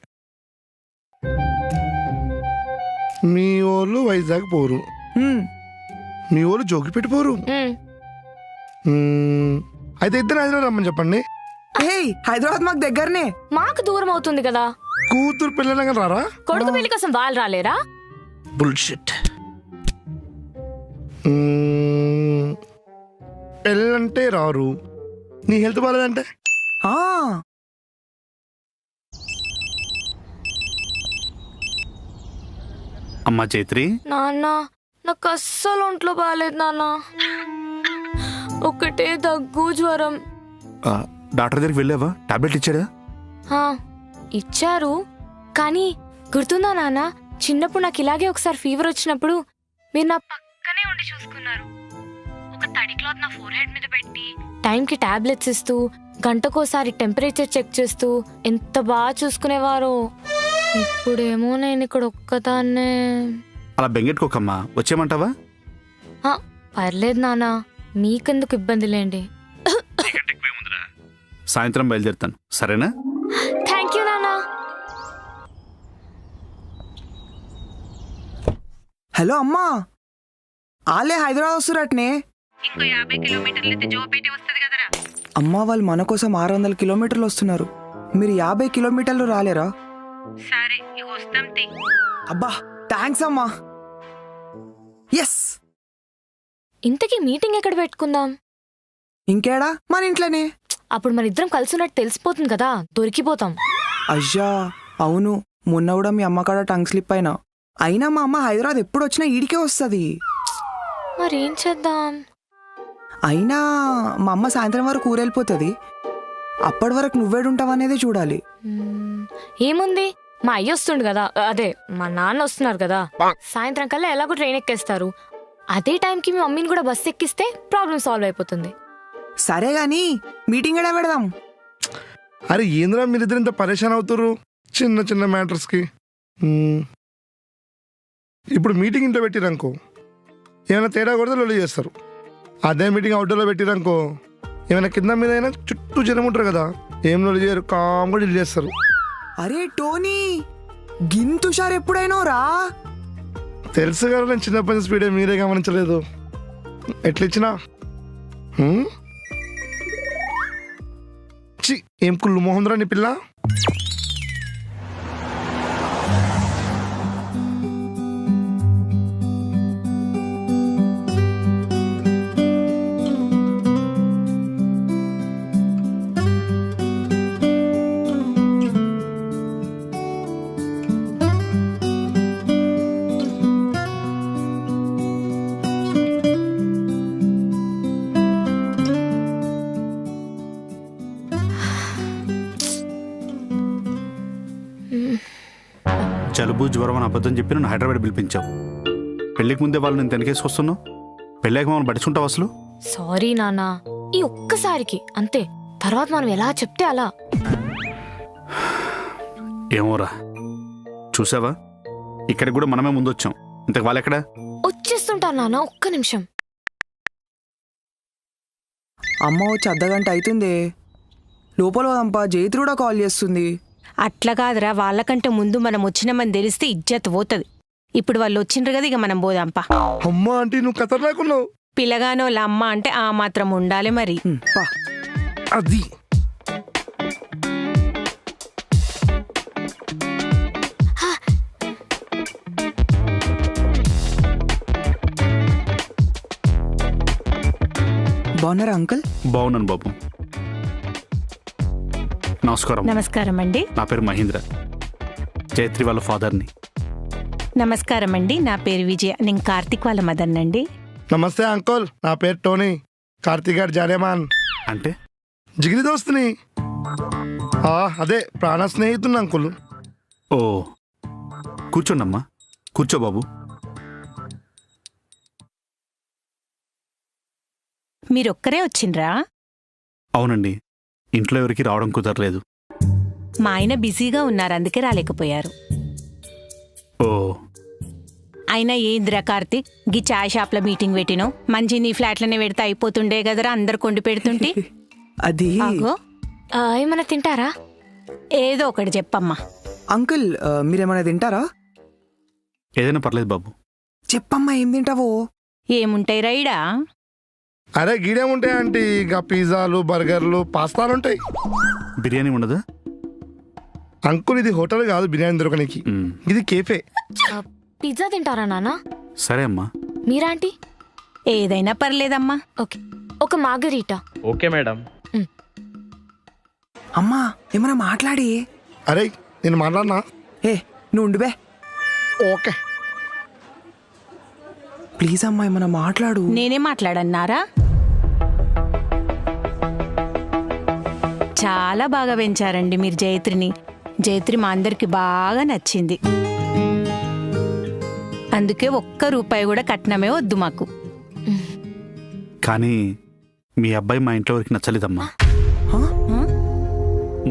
మీ వాళ్ళు వైజాగ్ పోరు, మీ వాళ్ళు జోగిపేట పోరు. అయితే ఇద్దరు హైదరాబాద్ రమ్మని చెప్పండి. హైదరాబాద్ మాకు దగ్గరనే. మాకు దూరం అవుతుంది కదా. కూతురు పిల్లలంగా రారా? కొడుకు పెళ్లి కోసం వాళ్ళు రాలేరా? బుల్షిట్. పెళ్ళంటే రారు, నీ హెల్త్ బాగాలేదంటే. అమ్మా చైత్రి. నాన్న నాకు అస్సలు ఒంట్లో బాగాలేదు నాన్న. ఒకటే దగ్గు, జ్వరం. డాక్టర్ దగ్గరికి వెళ్ళావా? టాబ్లెట్ ఇచ్చాడా? ఇచ్చారు, కానీ గుర్తుందా నాన్న, చిన్నప్పుడు నాకు ఇలాగే ఒకసారి ఫీవర్ వచ్చినప్పుడు మీరు నా పక్కనే ఉండి చూసుకున్నారు. ఒక తడి క్లాత్ నా ఫోర్ హెడ్ మీద పెట్టి టైంకి టాబ్లెట్స్ ఇస్తూ గంటకోసారి టెంపరేచర్ చెక్ చేస్తూ ఎంత బాగా చూసుకునేవారో. ఇప్పుడేమో నేను ఇక్కడ ఒక్కదాన్నే. అలా బెంగెట్టుకోకమ్మా, వచ్చేయమంటావా? పర్లేదు నాన్న, మీకెందుకు ఇబ్బంది లేండి. సాయంత్రం బయలుదేరుతాను, సరేనా? థ్యాంక్ యూ నాన్న. హలో అమ్మా, ఆలే హైదరాబాద్ వస్తురట్నే. ఇంకో 50 కిలోమీటర్లు అయితే జోపేట వస్తుంది కదరా. అమ్మా వాళ్ళు మన కోసం 600 కిలోమీటర్లు వస్తున్నారు, మీరు 50 కిలోమీటర్లు రాలేరా? సరే ఇక వస్తాం తీ. అబ్బా థ్యాంక్స్ అమ్మా. ఎస్, ఇంతకీ మీటింగ్ ఎక్కడ పెట్టుకుందాం? ఇంకేడా, మన ఇంట్లోనే. అప్పుడు మన ఇద్దరం కలిసి ఉన్నట్టు తెలిసిపోతుంది కదా, దొరికిపోతాం. అయ్యా అవును, మొన్న కూడా మీ అమ్మ కాడ టంగ్ స్లిప్ అయినా మా అమ్మ హైదరాబాద్ ఎప్పుడు వచ్చినా ఈడికే వస్తుంది. మరేం చేద్దాం? అయినా మా అమ్మ సాయంత్రం వరకు ఊరెళ్ళిపోతుంది, అప్పటి వరకు నువ్వేడుంటావు అనేది చూడాలి. ఏముంది, మా అయ్య వస్తుండు కదా, అదే మా నాన్న వస్తున్నారు కదా, సాయంత్రం కల్లా ఎలాగో ట్రైన్ ఎక్కేస్తారు. అదే టైంకి మీ మమ్మీని కూడా బస్సు ఎక్కిస్తే ప్రాబ్లం సాల్వ్ అయిపోతుంది. సరే గాని మీటింగ్ ఎడా పెడదాం? అరే ఏంద్రా మీరిద్దరు ఇంత పరేషాన్ అవుతారు చిన్న చిన్న మ్యాటర్స్కి. ఇప్పుడు మీటింగ్ ఇంట్లో పెట్టిరనుకో ఏమైనా తేడా కొడితే లొల్లి చేస్తారు. అదే మీటింగ్ అవుట్డోర్లో పెట్టిరనుకో ఏమైనా కింద మీద అయినా చుట్టూ జనం ఉంటారు కదా, ఏం లొల్లి చేయరు, కామ్గా డీల్ చేస్తారు. అరే టోనీ, గింతుషార్ ఎప్పుడైనా రా? తెలుసు కదా, నేను చిన్నప్పటి నుంచి స్పీడే మీరే గమనించలేదు. ఎట్లిచ్చినా ఏం కుళ్ళు మోహంద్రా నీ పిల్ల. జలుబు జ్వరం అని అబద్ధం చెప్పి నన్ను హైదరాబాద్ పిలిపించావు. పెళ్ళికి ముందే వాళ్ళు నేను వెనకేసుకొస్తున్నావు, పెళ్ళాక మమ్మల్ని పట్టించుకుంటావు అసలు? సారీ నాన్న, ఈ ఒక్కసారికి అంతే, తర్వాత మనం ఎలా చెప్తే అలా. ఏమోరా, చూసావా ఇక్కడికి కూడా మనమే ముందు వచ్చాం, ఇంతకు వాళ్ళెక్కడా? వచ్చేస్తుంటారు నాన్న, ఒక్క నిమిషం. అమ్మ వచ్చి అర్ధగంట అవుతుంది, లోపల పోదాంపా, జైత్రి కూడా కాల్ చేస్తుంది. అట్లా కాదురా, వాళ్ళకంటే ముందు మనం వచ్చినామని తెలిస్తే ఇజ్జత్ పోతుంది. ఇప్పుడు వాళ్ళు వచ్చిండ్రు కదా, ఇక మనం పోదాంపా. అమ్మా అంటే నువ్వు ఖతర్నాకున్నావు. పిల్లగానోళ్ళ అమ్మ అంటే ఆ మాత్రం ఉండాలి మరి. అది బాగున్నారా అంకుల్? బాగున్నాను బాబు. నమస్కారం. నమస్కారం అండి. నా పేరు మహేంద్ర, జైత్రి వాళ్ళ ఫాదర్ని. నమస్కారం అండి, నా పేరు విజయ, నేను కార్తిక్ వాళ్ళ మదన్ అండి. నమస్తే అంకుల్, నా పేరు టోనీ, కార్తిక్ గారు జానేమాన్ అంటే జిగిరి దోస్తుని. అదే ప్రాణ స్నేహితుని అంకుల్. ఓ కూర్చోండమ్మా, కూర్చో బాబు. మీరొక్కరే వచ్చిండ్రా? అవునండి, ఇంట్లో ఎవరికి రావడం కుదరలేదు. మా ఆయన బిజీగా ఉన్నారు, అందుకే రాలేకపోయారు. ఓ అయినా ఏంద్రా కార్తిక్, గీ చాయ్ షాప్లో మీటింగ్ పెట్టినో మంచి నీ ఫ్లాట్లోనే పెడితే అయిపోతుండే కదరా, అందరు కొండి పెడుతుంటే. అది ఆగో, ఏమన్నా తింటారా? ఏదో ఒకటి చెప్పమ్మా. అంకుల్ మీరేమైనా తింటారా? ఏదైనా పర్లేదు బాబు. చెప్పమ్మా, ఏం తింటావో? ఏముంటాయి రైడా? అరే గీడేముంటాయి అంటే ఇక పిజ్జాలు, బర్గర్లు, పాస్తాలు ఉంటాయి. బిర్యానీ ఉండదా? అంకుల్ ఇది హోటల్ కాదు బిర్యానీ దొరకనికి, ఇది కేఫే. పిజ్జా తింటారా నాన్న? సరే అమ్మా. మీరా ఆంటీ? ఏదైనా పర్లేదమ్మా. ఓకే, ఒక మార్గరీటా. Okay madam. అమ్మా ఏమైనా మాట్లాడి. అరే నేను మాట్లాడినా? ఏ నువ్వు ఉండిబే. ఓకే ప్లీజ్ అమ్మా ఏమైనా మాట్లాడు. నేనే మాట్లాడన్నారా? చాలా బాగా పెంచారండి మీరు జైత్రిని. జైత్రి మా అందరికి బాగా నచ్చింది, అందుకే ₹1 కూడా కట్నమే వద్దు మాకు. కానీ మీ అబ్బాయి మా ఇంట్లో వరకు నచ్చలేదమ్మా.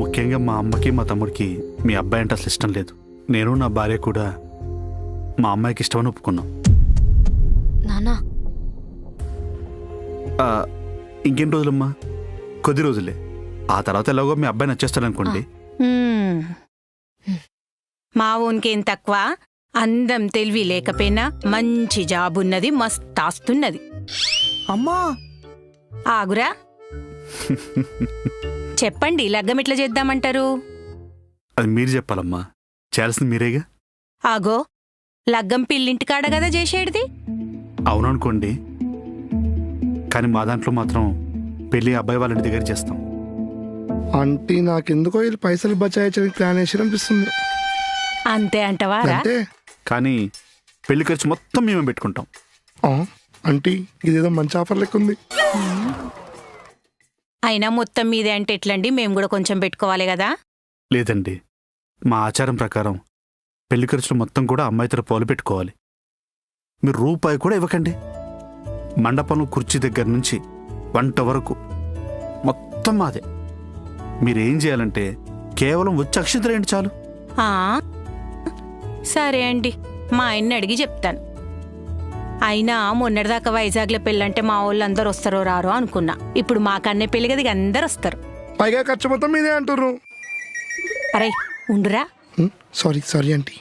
ముఖ్యంగా మా అమ్మకి మా తమ్ముడికి మీ అబ్బాయి అంటే అసలు ఇష్టం లేదు. నేను నా భార్య కూడా మా అమ్మాయికి ఇష్టమని ఒప్పుకున్నాం. నానా ఇంకెన్ని రోజులమ్మా? కొద్ది రోజులే. ఆ తర్వాత ఎలాగో మీ అబ్బాయి నచ్చేస్తాడు అనుకోండి. హ్మ్. మా ఓన్కేం తక్కువ, అందం తెలివి లేకపోయినా మంచి జాబ్ ఉన్నది, మస్త్ ఆస్తున్నది. అమ్మా ఆగురా, చెప్పండి లగ్గం ఎట్లా చేద్దామంటారు? అది మీరు చెప్పాలమ్మా, చేయాల్సింది మీరేగా. ఆగో, లగ్గం పిల్లింటికాడ కదా చేసేటిది. అవుననుకోండి, కానీ మా దాంట్లో మాత్రం పెళ్లి అబ్బాయి వాళ్ళ ఇంటి దగ్గర చేస్తాం. ఆంటీ నాకెందుకో వీళ్ళు పైసలు బచాయించడానికి ప్లాన్ వేసి అనిపిస్తుంది. అంతే అంటవారా? అంటే కానీ పెళ్లి ఖర్చు మొత్తం మేమే పెట్టుకుంటాం. ఆంటీ ఇదేదో మంచి ఆఫర్ లెక్క ఉంది. అయినా మొత్తం మీదే అంటే ఎట్లండి, మేము కూడా కొంచెం పెట్టుకోవాలి కదా. లేదండి, మా ఆచారం ప్రకారం పెళ్లి ఖర్చులు మొత్తం కూడా అమ్మాయి తరపు వాళ్ళు పెట్టుకోవాలి. మీరు రూపాయి కూడా ఇవ్వకండి. మండపంలో కుర్చీ దగ్గర నుంచి వంట వరకు మొత్తం మాదే. మీరేం చేయాలంటే కేవలం వచ్చి అక్షింతలేండి చాలు. ఆ, సరే అండి, మా ఆయన్ని అడిగి చెప్తాను. అయినా మొన్నటిదాకా వైజాగ్లో పెళ్ళంటే మా వాళ్ళు అందరు వస్తారో రారో అనుకున్నా. ఇప్పుడు మా కన్నే పెళ్లి కదా, అందరు వస్తారు. పైగా ఖర్చు మొత్తం మీదే అంటారు. అరే ఉండురా, సారీ సారీ ఆంటీ.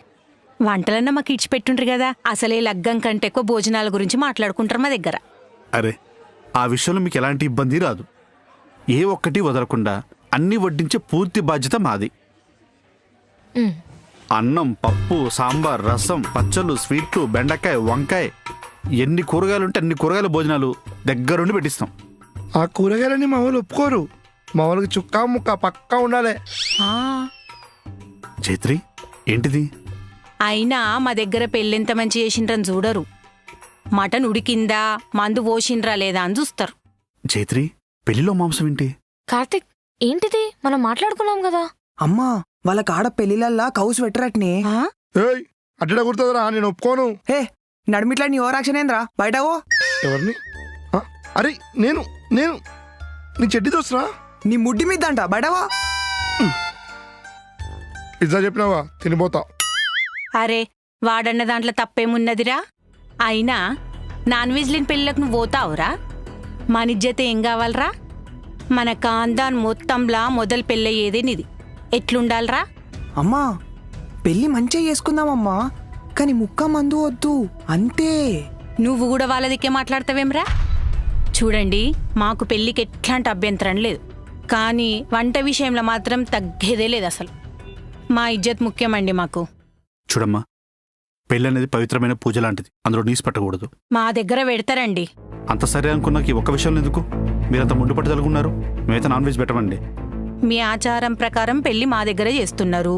వంటలన్నా మాకు ఇచ్చిపెట్టుండ్రు కదా. అసలే లగ్గం కంటే ఎక్కువ భోజనాల గురించి మాట్లాడుకుంటారు మా దగ్గర. అరే, ఆ విషయంలో మీకు ఎలాంటి ఇబ్బంది రాదు. ఏ ఒక్కటి వదలకుండా అన్నీ వడ్డించే పూర్తి బాధ్యత మాది. అన్నం, పప్పు, సాంబార్, రసం, పచ్చళ్ళు, స్వీట్లు, బెండకాయ, వంకాయ, ఎన్ని కూరగాయలుంటే అన్ని కూరగాయల భోజనాలు దగ్గరుండి పెట్టిస్తాం. ఆ కూరగాయలని మా వాళ్ళు ఒప్పుకోరు. మా వాళ్ళకి చుక్కా ముక్క పక్కా ఉండాలి. చైత్రి, ఏంటిది? అయినా మా దగ్గర పెళ్ళెంత మంచి చేసిండ్రని చూడరు. మటన్ ఉడికిందా, మందు పోసిండ్రా లేదా అని చూస్తారు. చైత్రి, పెళ్లిలో మాంసం ఏంటి? కార్తిక్, ఏంటిది? మనం మాట్లాడుకున్నాం కదా. అమ్మా వాళ్ళ కాడ పెళ్లిళ్ళల్లా కౌసు పెట్టరట్నే. ఏయ్ అడ్డ కుడుతుందిరా, నేను ఒప్పుకోను. హే నడిమిట్లా నీ ఓవరాక్షన్ ఏంద్రా, బయటవో. ఎవరిని? అరే నేను నేను నీ చెడ్డి దోస్తురా. నీ ముడ్డి మీద్దంట, బయటవో. పిజ్జా చెప్పినావా, తినిపోతా. అరే వాడన్న దాంట్లో తప్పేమున్నదిరా? అయినా నాన్ వెజ్ లేని పెళ్ళిలకు నువ్వు పోతావురా? మన ఇజ్జత ఏం కావాలరా? మన కాందాన్ మొత్తంలా మొదలు పెళ్ళయ్యేదే నీది. ఎట్లుండాలరా? అమ్మా పెళ్లి మంచిగా చేసుకుందామమ్మా, కానీ ముక్క మందు వద్దు అంతే. నువ్వు కూడా వాళ్ళ దిక్కే మాట్లాడతావేమ్రా? చూడండి, మాకు పెళ్ళికి ఎట్లాంటి అభ్యంతరం లేదు, కానీ వంట విషయంలో మాత్రం తగ్గేదే లేదు అసలు. మా ఇజ్జత్ ముఖ్యమండి మాకు. చూడమ్మా, పెళ్ళి అనేది పవిత్రమైన పూజ లాంటిది, అందులో నీసు పట్టకూడదు. మా దగ్గర పెడతారండి. అంత సరే అనుకున్నాక ఈ ఒక్క విషయంలో ఎందుకు మీరంత ముందు పట్టుదలుకున్నారు? మేమైతే నాన్ వెజ్ పెట్టమండి. మీ ఆచారం ప్రకారం పెళ్లి మా దగ్గర చేస్తున్నారు,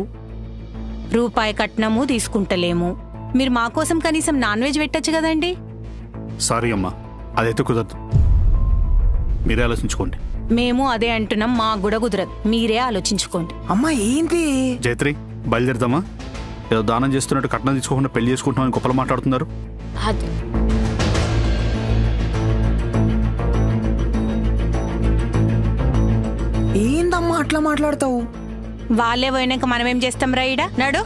రూపాయి కట్నము తీసుకుంటలేము. మీరు మా కోసం కనీసం నాన్ వెజ్ పెట్టచ్చు కదండి. సారీ అమ్మా, అదైతే కుదరదు. మీరే ఆలోచించుకోండి. మేము అదే అంటున్నాం, మాకు కూడా కుదరదు, మీరే ఆలోచించుకోండి. అమ్మా ఏంటి? జైత్రి, బయలుదేరదామా? ఏదో దానం చేస్తున్నట్టు కట్నం తీసుకోకుండా పెళ్లి చేసుకుంటున్నామని గొప్పలు మాట్లాడుతున్నారు. ఏందమ్మా అట్లా మాట్లాడతావు? వాళ్ళే పోయినాక మనమేం చేస్తాం రైడా? నడు.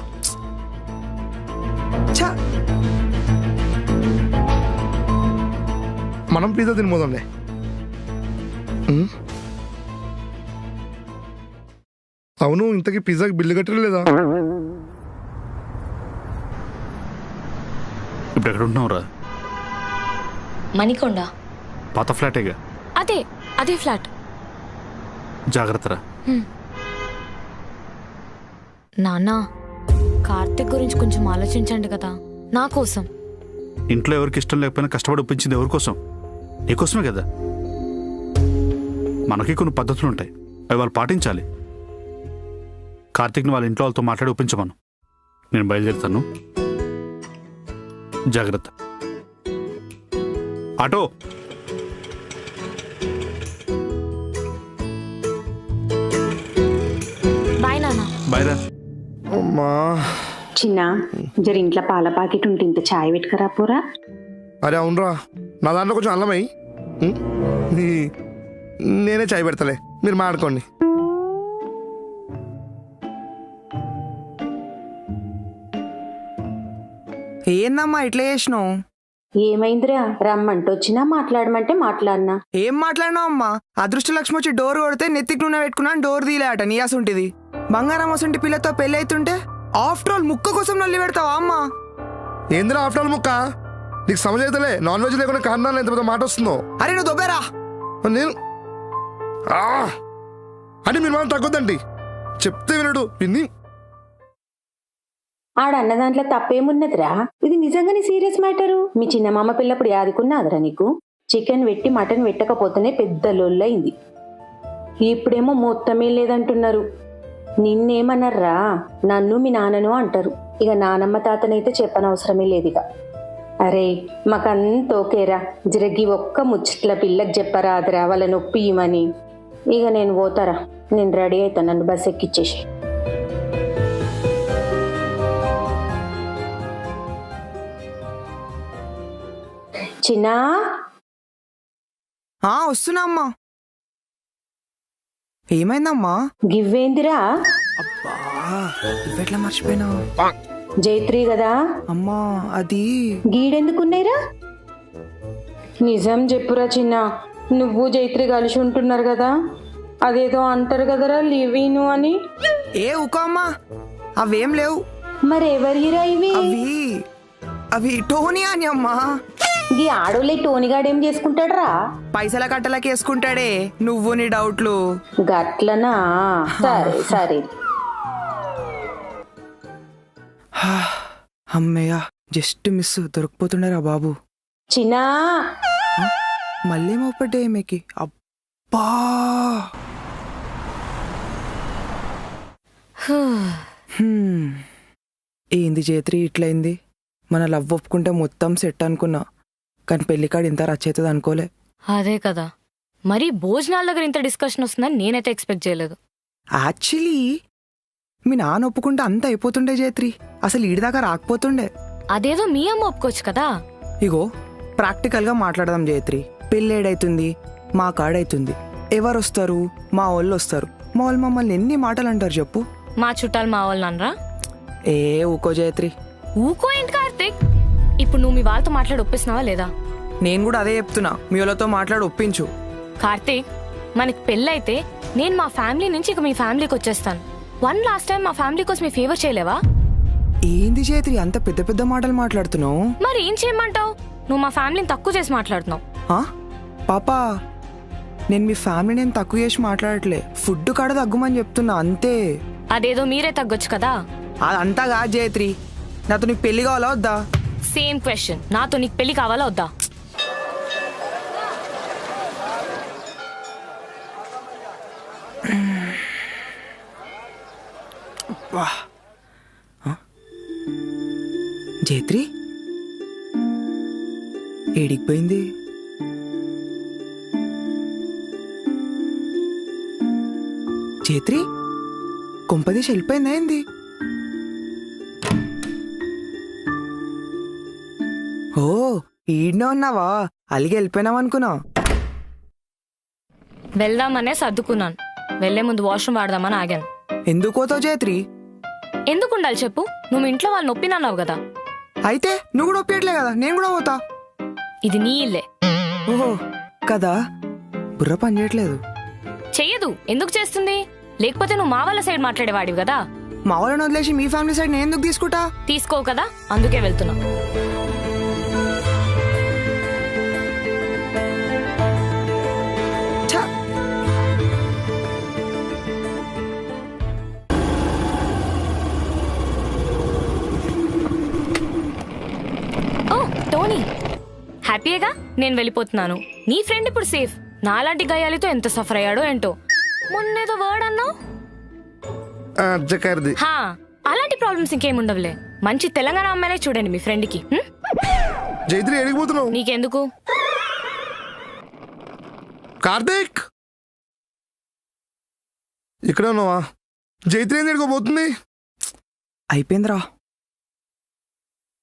మనం పిజ్జా తినిపోదాంలే. అవును, ఇంతకీ పిజ్జాకి బిల్లు కట్టలేదా? ఇప్పుడు ఎక్కడ ఉంటున్నావురా? మణికొండ. పాత ఫ్లాటేగా? అదే అదే ఫ్లాట్. జాగ్రత్తరా. నాన్న, కార్తిక్ గురించి కొంచెం ఆలోచించండి కదా, నా కోసం. ఇంట్లో ఎవరికి ఇష్టం లేకపోయినా కష్టపడి ఒప్పించింది ఎవరి కోసం? నీకోసమే కదా. మనకి కొన్ని పద్ధతులు ఉంటాయి, అవి వాళ్ళు పాటించాలి. కార్తిక్ని వాళ్ళ ఇంట్లో వాళ్ళతో మాట్లాడి ఒప్పించమను. నేను బయలుదేరుతాను. జాగ్రత్త. ఆటో. బాయ్ నాన్న. బైరా. అమ్మా చిన్న జర ఇంట్లో పాల ప్యాకెట్ ఉంటే ఇంత చాయ్ పెట్టుకరా పోరా. అరే అవునరా, నా దాంట్లో కొంచెం అల్లమై. నేనే చాయ్ పెడతలే, మీరు మాట్లాడుకోండి. ఏందమ్మా ఇట్లా చేసినావు? ఏమైందిరా? రమ్మంటొచ్చినా మాట్లాడమంటే మాట్లాడినా. ఏం మాట్లాడినావు అమ్మా? అదృష్టలక్ష్మి వచ్చి డోర్ కొడితే నెత్తికి నూనె పెట్టుకున్నాను, డోర్ తీలేట నీయాసుంటిది. బంగారం వసంటి పిల్లతో పెళ్లి అవుతుంటే ఆఫ్టర్ ఆల్ ముక్క కోసం నల్లి పెడతావా అమ్మా? ఏందిరా ఆఫ్టర్ ఆల్ ముక్క? నీకు సమజ్ అయితేలే, నాన్ వెజ్ లేకుండా కారణాలు ఎంత పెద్ద మాట వస్తుందో. అరే నువ్వు దొబ్బేరా. నేను అంటే మీరు మనం తగ్గొద్దండి, చెప్తే వినడు విన్ని. ఆడన్న దాంట్లో తప్పేమున్నదిరా? ఇది నిజంగానే సీరియస్ మ్యాటరు. మీ చిన్నమామ పిల్లప్పుడు యాదుకున్నాదిరా నీకు? చికెన్ పెట్టి మటన్ పెట్టకపోతేనే పెద్ద లొల్లయింది. ఇప్పుడేమో మొత్తమే లేదంటున్నారు. నిన్నేమన్నారా? నన్ను మీ నాన్నను అంటారు. ఇక నానమ్మ తాతనైతే చెప్పనవసరమే లేదు. ఇక అరే మాకంత ఓకేరా, జిరగి ఒక్క ముచ్చట్ల పిల్లకి చెప్పరా అదిరా వాళ్ళ నొప్పి ఇమని. ఇక నేను పోతారా, నేను రెడీ అవుతాను, నన్ను బస్ ఎక్కిచ్చేసి. చిన్నా వస్తున్నా అమ్మా. ఏమైందమ్మా? గివ్వేందిరా? అబ్బా ఇవెట్లా మర్చిపోయినా? జైత్రి కదా అమ్మా. అది గీడెందుకున్నాయిరా? నిజం చెప్పురా చిన్న, నువ్వు జైత్రి కలిసి ఉంటున్నారు కదా, అదేదో అంటారు కదరా లివీను అని. ఏ ఊకో అమ్మా, అవేం లేవు. మరి ఎవరిరా ఇవి? అవి టోనీ అని అమ్మా. ఈ ఆడోళ్ళే టోనీగాడేం చేసుకుంటాడరా? పైసల కట్టలకి వేసుకుంటాడే, నువ్వు నీ డౌట్లు. గట్లనా? సరే సరే. అమ్మయ్య, జస్ట్ మిస్, దొరికిపోతుండరా బాబు. చిన్నా మళ్ళీ మోపడ్డే ఏమేకి. అబ్బా ఏంది జైత్రి ఇట్లయింది? మన లవ్ ఒప్పుకుంటే మొత్తం సెట్ అనుకున్నా, కానీ పెళ్లికాడు ఇంత రచ్చవుతుంది అనుకోలే. అదే కదా, మరి భోజనాల దగ్గర ఇంత డిస్కషన్ వస్తుందని నేనైతే ఎక్స్పెక్ట్ చేయలేదు. యాక్చువల్లీ మీ నాన్న ఒప్పుకుంటే అంత అయిపోతుండే జైత్రి, అసలు ఈడిదాకా రాకపోతుండే. అదేదో మీ అమ్మ ఒప్పుకోవచ్చు కదా. ఇగో ప్రాక్టికల్గా మాట్లాడదాం జైత్రి. పెళ్ళేడైతుంది, మా కాడైతుంది, ఎవరు వస్తారు? మా వాళ్ళు వస్తారు. మా వాళ్ళు మమ్మల్ని ఎన్ని మాటలు అంటారు చెప్పు? మా చుట్టాలు మా వాళ్ళు అనరా? ఏ ఊకో జైత్రి. ఊకో ఏంటి కార్తిక్? ఇప్పుడు నువ్వు మీ వాళ్ళతో మాట్లాడి ఒప్పిస్తున్నావా లేదా? నేను కూడా అదే చెప్తున్నా, మీ వాళ్ళతో మాట్లాడి ఒప్పించు. కార్తిక్, మనకి పెళ్ళైతే నేను మా ఫ్యామిలీ నుంచి ఇక మీ ఫ్యామిలీకి వచ్చేస్తాను. వన్ లాస్ట్ టైం మా ఫ్యామిలీ కోసం మీ ఫేవర్ చేయలేవా? ఏంది జైత్రి అంత పెద్ద పెద్ద మాటలు మాట్లాడుతున్నావు? మరి ఏం చేయమంటావు? నువ్వు మా ఫ్యామిలీని తక్కువ చేసి మాట్లాడుతున్నావు. పాపా, నేను మీ ఫ్యామిలీని ఏం తక్కువ చేసి మాట్లాడట్లే, ఫుడ్ కాడ తగ్గుమని చెప్తున్నా అంతే. అదేదో మీరే తగ్గొచ్చు కదా. అదంతా కాదు జైత్రి, నాతో నీకు పెళ్లి కావాలా వద్దా? సేమ్ క్వశ్చన్, నాతో నీకు పెళ్లి కావాలా వద్దా? జైత్రి ఏడికి పోయింది? జైత్రి కొంపదీసి వెళ్ళిపోయిందా ఏంది? ఓ ఈడ్నే ఉన్నావా? అలిగి వెళ్ళిపోయినావు అనుకున్నా. వెళ్దామనే సర్దుకున్నాను, వెళ్లే ముందు వాష్రూమ్ వాడదామని ఆగాను. ఎందుకు పోతావు జైత్రి? ఎందుకు ఉండాలి చెప్పు? నువ్వు ఇంట్లో వాళ్ళు నొప్పినన్నావు కదా. అయితే నువ్వు కూడా ఒప్పియట్లే కదా, నేను కూడా పోతా. ఇది నీ ఇల్లే. ఓహో కదా, బుర్ర పని చేయట్లేదు. చెయ్యదు, ఎందుకు చేస్తుంది? లేకపోతే నువ్వు మా వాళ్ళ సైడ్ మాట్లాడేవాడివి కదా. మా వాళ్ళని వదిలేసి మీ ఫ్యామిలీ సైడ్ నేను ఎందుకు తీసుకుంటా? తీసుకోవు కదా, అందుకే వెళ్తున్నా. ఓ టోనీ, హ్యాపీయేగా? నేను వెళ్ళిపోతున్నాను. నీ ఫ్రెండ్ ఇప్పుడు సేఫ్. నాలాంటి గాయాలతో ఎంత సఫర్ అయ్యాడో ఏంటో. మొన్నేదో వర్డ్ అన్నావు. అలాంటి ప్రాబ్లమ్స్ ఇంకేముండవులే. మంచి తెలంగాణ అమ్మాయినే చూడండి మీ ఫ్రెండ్ కి. జైత్రి ఎడిగిపోతున్నావు? నీకెందుకు? కార్తీక్ ఇక్కడ ఉన్నావా? జైత్రి ఏం ఎడుకోబోతుంది? అయిపోయిందిరా,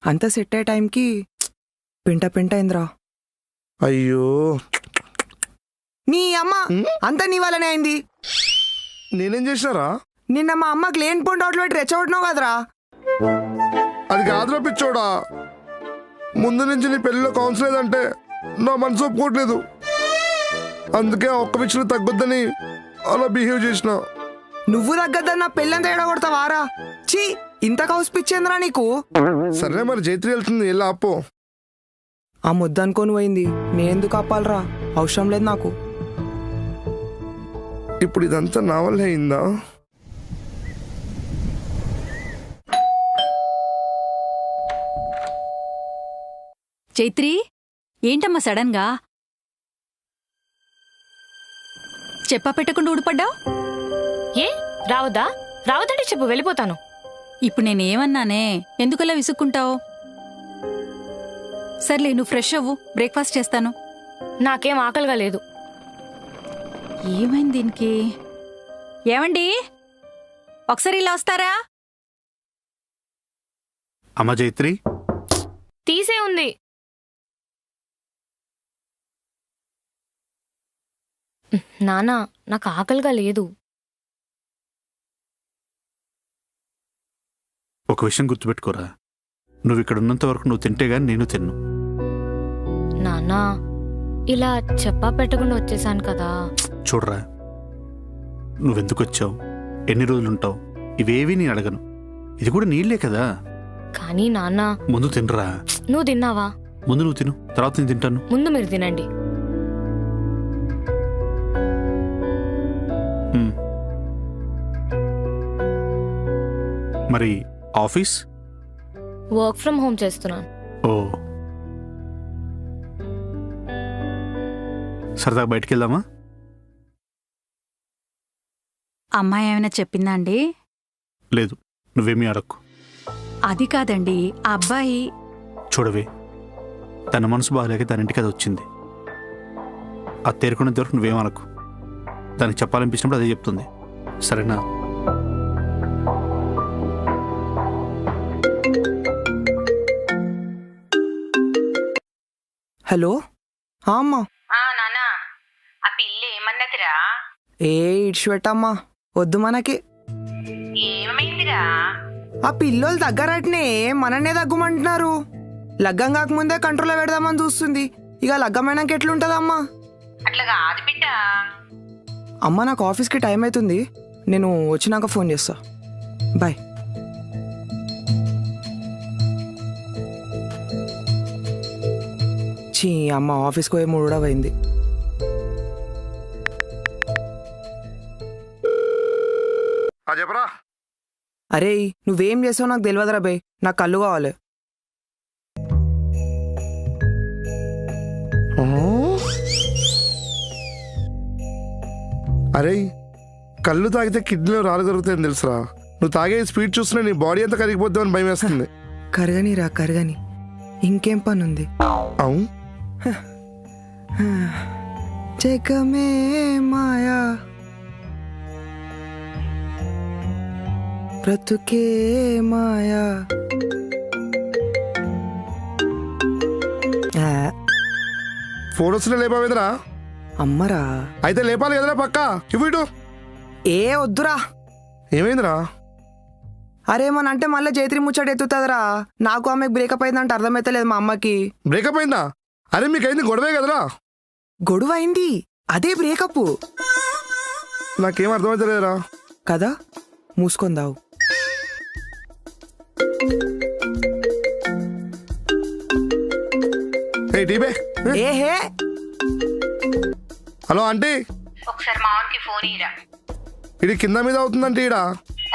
అంతా సెట్ అయ్యే టైంకి పెంట పెంట అయిందిరా. అయ్యో నీ అమ్మ అంతా నీ వల్లనే అయింది. నేనేం చేసినారా? నిన్న మా అమ్మకి లేని పోండి అవుట్లు పెట్టి రెచ్చగొట్టినావు కదరా. అది కాదురా పిచ్చోడా, ముందు నుంచి నీ పెళ్ళిలో కౌన్సిల్ లేదంటే నా మనసు ఒప్పుకోవట్లేదు. అందుకే ఆ ఒక్క విషయంలో తగ్గొద్దని అలా బిహేవ్ చేసిన. నువ్వు తగ్గద్దని నా పెళ్ళంతా ఎడగొడతావారా? చీ, ఇంత కౌసు పిచ్చేంద్రా నీకు? సరే మరి జైత్రి వెళ్తుంది, వెళ్ళి ఆపో. ఆ ముద్ద అనుకోని పోయింది, నేనెందుకు ఆపాలరా? అవసరం లేదు నాకు. ఇప్పుడు ఇదంతా నా వల్ల అయిందా? చైత్రి, ఏంటమ్మా సడన్ గా చెప్పా పెట్టకుండా ఊడిపడ్డావు? ఏ రావద్దా? రావద్దంటే చెప్పు, వెళ్ళిపోతాను. ఇప్పుడు నేనేమన్నానే, ఎందుకలా విసుక్కుంటావు? సర్లే, నువ్వు ఫ్రెష్ అవ్వు, బ్రేక్ఫాస్ట్ చేస్తాను. నాకేం ఆకలిగా లేదు. ఏమైంది దీనికి? ఏమండి, ఒకసారి ఇలా వస్తారా? అమ్మ జైత్రి, తీసే ఉంది. నానా, నాకు ఆకలిగా లేదు. ఒక విషయం గుర్తుపెట్టుకోరా, నువ్వు ఇక్కడ ఉన్నంత వరకు నువ్వు తింటే గాని నేను తిన్ను. నానా, ఇలా చెప్పా పెట్టకుండా వచ్చేసాను కదా. చూడరా, నువ్వెందుకు వచ్చావు, ఎన్ని రోజులుంటావు, ఇవేవీ నేను అడగను. ఇది కూడా నీళ్ళే కదా. కానీ నాన్న, ముందు తినరా. నువ్వు తిన్నావా? ముందు నువ్వు తిను, తర్వాత నేను తింటాను. ముందు మీరు తినండి. మరి ఆఫీస్? వర్క్ ఫ్రమ్ హోమ్ చేస్తున్నాను. ఓ, సరదాగా బయటికి వెళ్దామా? అమ్మాయి ఏమైనా చెప్పిందా అండి? లేదు, నువ్వేమీ అడక్కు. అది కాదండి, ఆ అబ్బాయి. చూడవే, తన మనసు బాగాలేక తన ఇంటికి అది వచ్చింది. అది తేరుకునేంత వరకు నువ్వేం అనకు. దానికి చెప్పాలనిపించినప్పుడు అదే చెప్తుంది, సరేనా? హలో, అమ్మా. నానా, ఆ పిల్ల ఏమన్నదిరా? ఏ ఇడ్చిపెట్టమ్మా, వద్దు మనకి. ఏమైందిరా? ఆ పిల్లోలు దగ్గరట్నే మననే దగ్గమంటున్నారు. లగ్గం కాకముందే కంట్రోల్లో పెడదామని చూస్తుంది. ఇక లగ్గమైనాక ఎట్లుంటదమ్మా? అట్లా కాదు బిడ్డ. అమ్మ, నాకు ఆఫీస్కి టైం అవుతుంది, నేను వచ్చినాక ఫోన్ చేస్తా. బాయ్. చీ, అమ్మ ఆఫీస్కి పోయే మూడు కూడా పోయింది. చెప్పరా. అరే, నువ్వేం చేసావు నాకు తెలియదురా బే, నాకు కళ్ళు కావాలి. అరే, కళ్ళు తాగితే కిడ్నీలో రాళ్ళు దొరుకుతాయని తెలుసురా. నువ్వు తాగే స్పీడ్ చూస్తున్నా నీ బాడీ అంతా కరిగిపోద్దామని భయం వేస్తుంది. కరగని రా, కరగని. ఇంకేం పని ఉంది? అవును, జగమే మాయా, బ్రతుకే మాయా. ఫోన్ వస్తున్నా లేపావేదరా? అమ్మరా, అయితే లేపాలి కదరా పక్క. ఇటు ఏ వద్దురా. ఏమైందిరా? అరేమనంటే మళ్ళీ జైత్రి ముచ్చట ఎత్తుతుందిరా. నాకు ఆమెకు బ్రేకప్ అయిందంటే అర్థమైతలేదు మా అమ్మకి. బ్రేకప్ అయిందా? అరే మీకైంది గొడవే కదరా? గొడవ అయింది, అదే బ్రేకప్. నాకేం అర్థమైతలేదురా. కదా, మూసుకొందావు. ఏహే, హలో ఆంటీ, ఒకసారి మావన్కి ఫోన్ ఇరా. ఇది కింద మీద అవుతుందంటే ఈడ.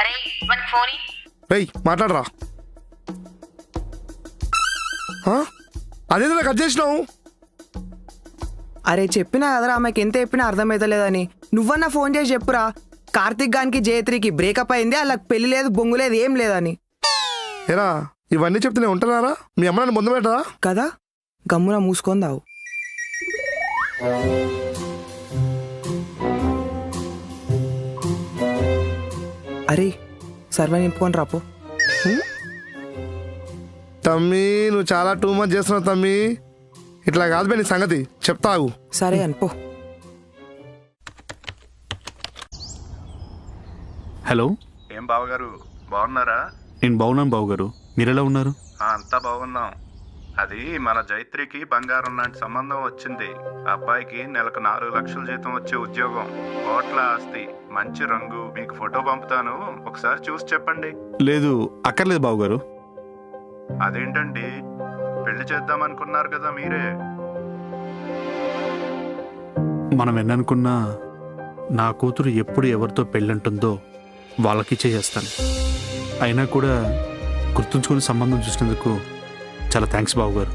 అరే మనకి ఫోన్ రేయ్ మాట్లాడరా. అదేదో కట్ చేసినావు. అరే చెప్పినా కదరా ఆమెకి ఎంత చెప్పినా అర్థమైతలేదని. నువ్వన్నా ఫోన్ చేసి చెప్పురా, కార్తిక్ గానికి జయత్రికి బ్రేకప్ అయింది, వాళ్ళకి పెళ్లి లేదు, బొంగు లేదు, ఏం లేదని. ఏరా, ఇవన్నీ చెప్తూనే ఉంటున్నారా? మీ అమ్మ నన్ను ముందు పెట్టరా? కదా, గమ్మున మూసుకొందావు. అరే, సర్వే నింపుకొని రాపో. తమ్మి, నువ్వు చాలా టూ మచ్ చేస్తున్నావు తమ్మి. ఇట్లా కాదు బే నీ సంగతి, చెప్తావు. సరే అనుకో. హలో, ఏం బావగారు, బాగున్నారా? నేను బాగున్నాను బావగారు, మీరెలా ఉన్నారు? అంతా బాగున్నాం. అది మన జైత్రికి బంగారం లాంటి సంబంధం వచ్చింది. అబ్బాయికి నెలకు 4 లక్షల జీతం వచ్చే ఉద్యోగం, కోట్ల ఆస్తి, మంచి రంగు. మీకు ఫోటో పంపుతాను, ఒకసారి చూసి చెప్పండి. లేదు, అక్కర్లేదు బావగారు. అదేంటండి, పెళ్లి చేద్దామనుకున్నారు కదా మీరే. మనం ఎన్ననుకున్నా నా కూతురు ఎప్పుడు ఎవరితో పెళ్ళంటుందో వాళ్ళకి చేస్తాను. అయినా కూడా గుర్తుంచుకుని సంబంధం చూసినందుకు చాలా థ్యాంక్స్ బావగారు.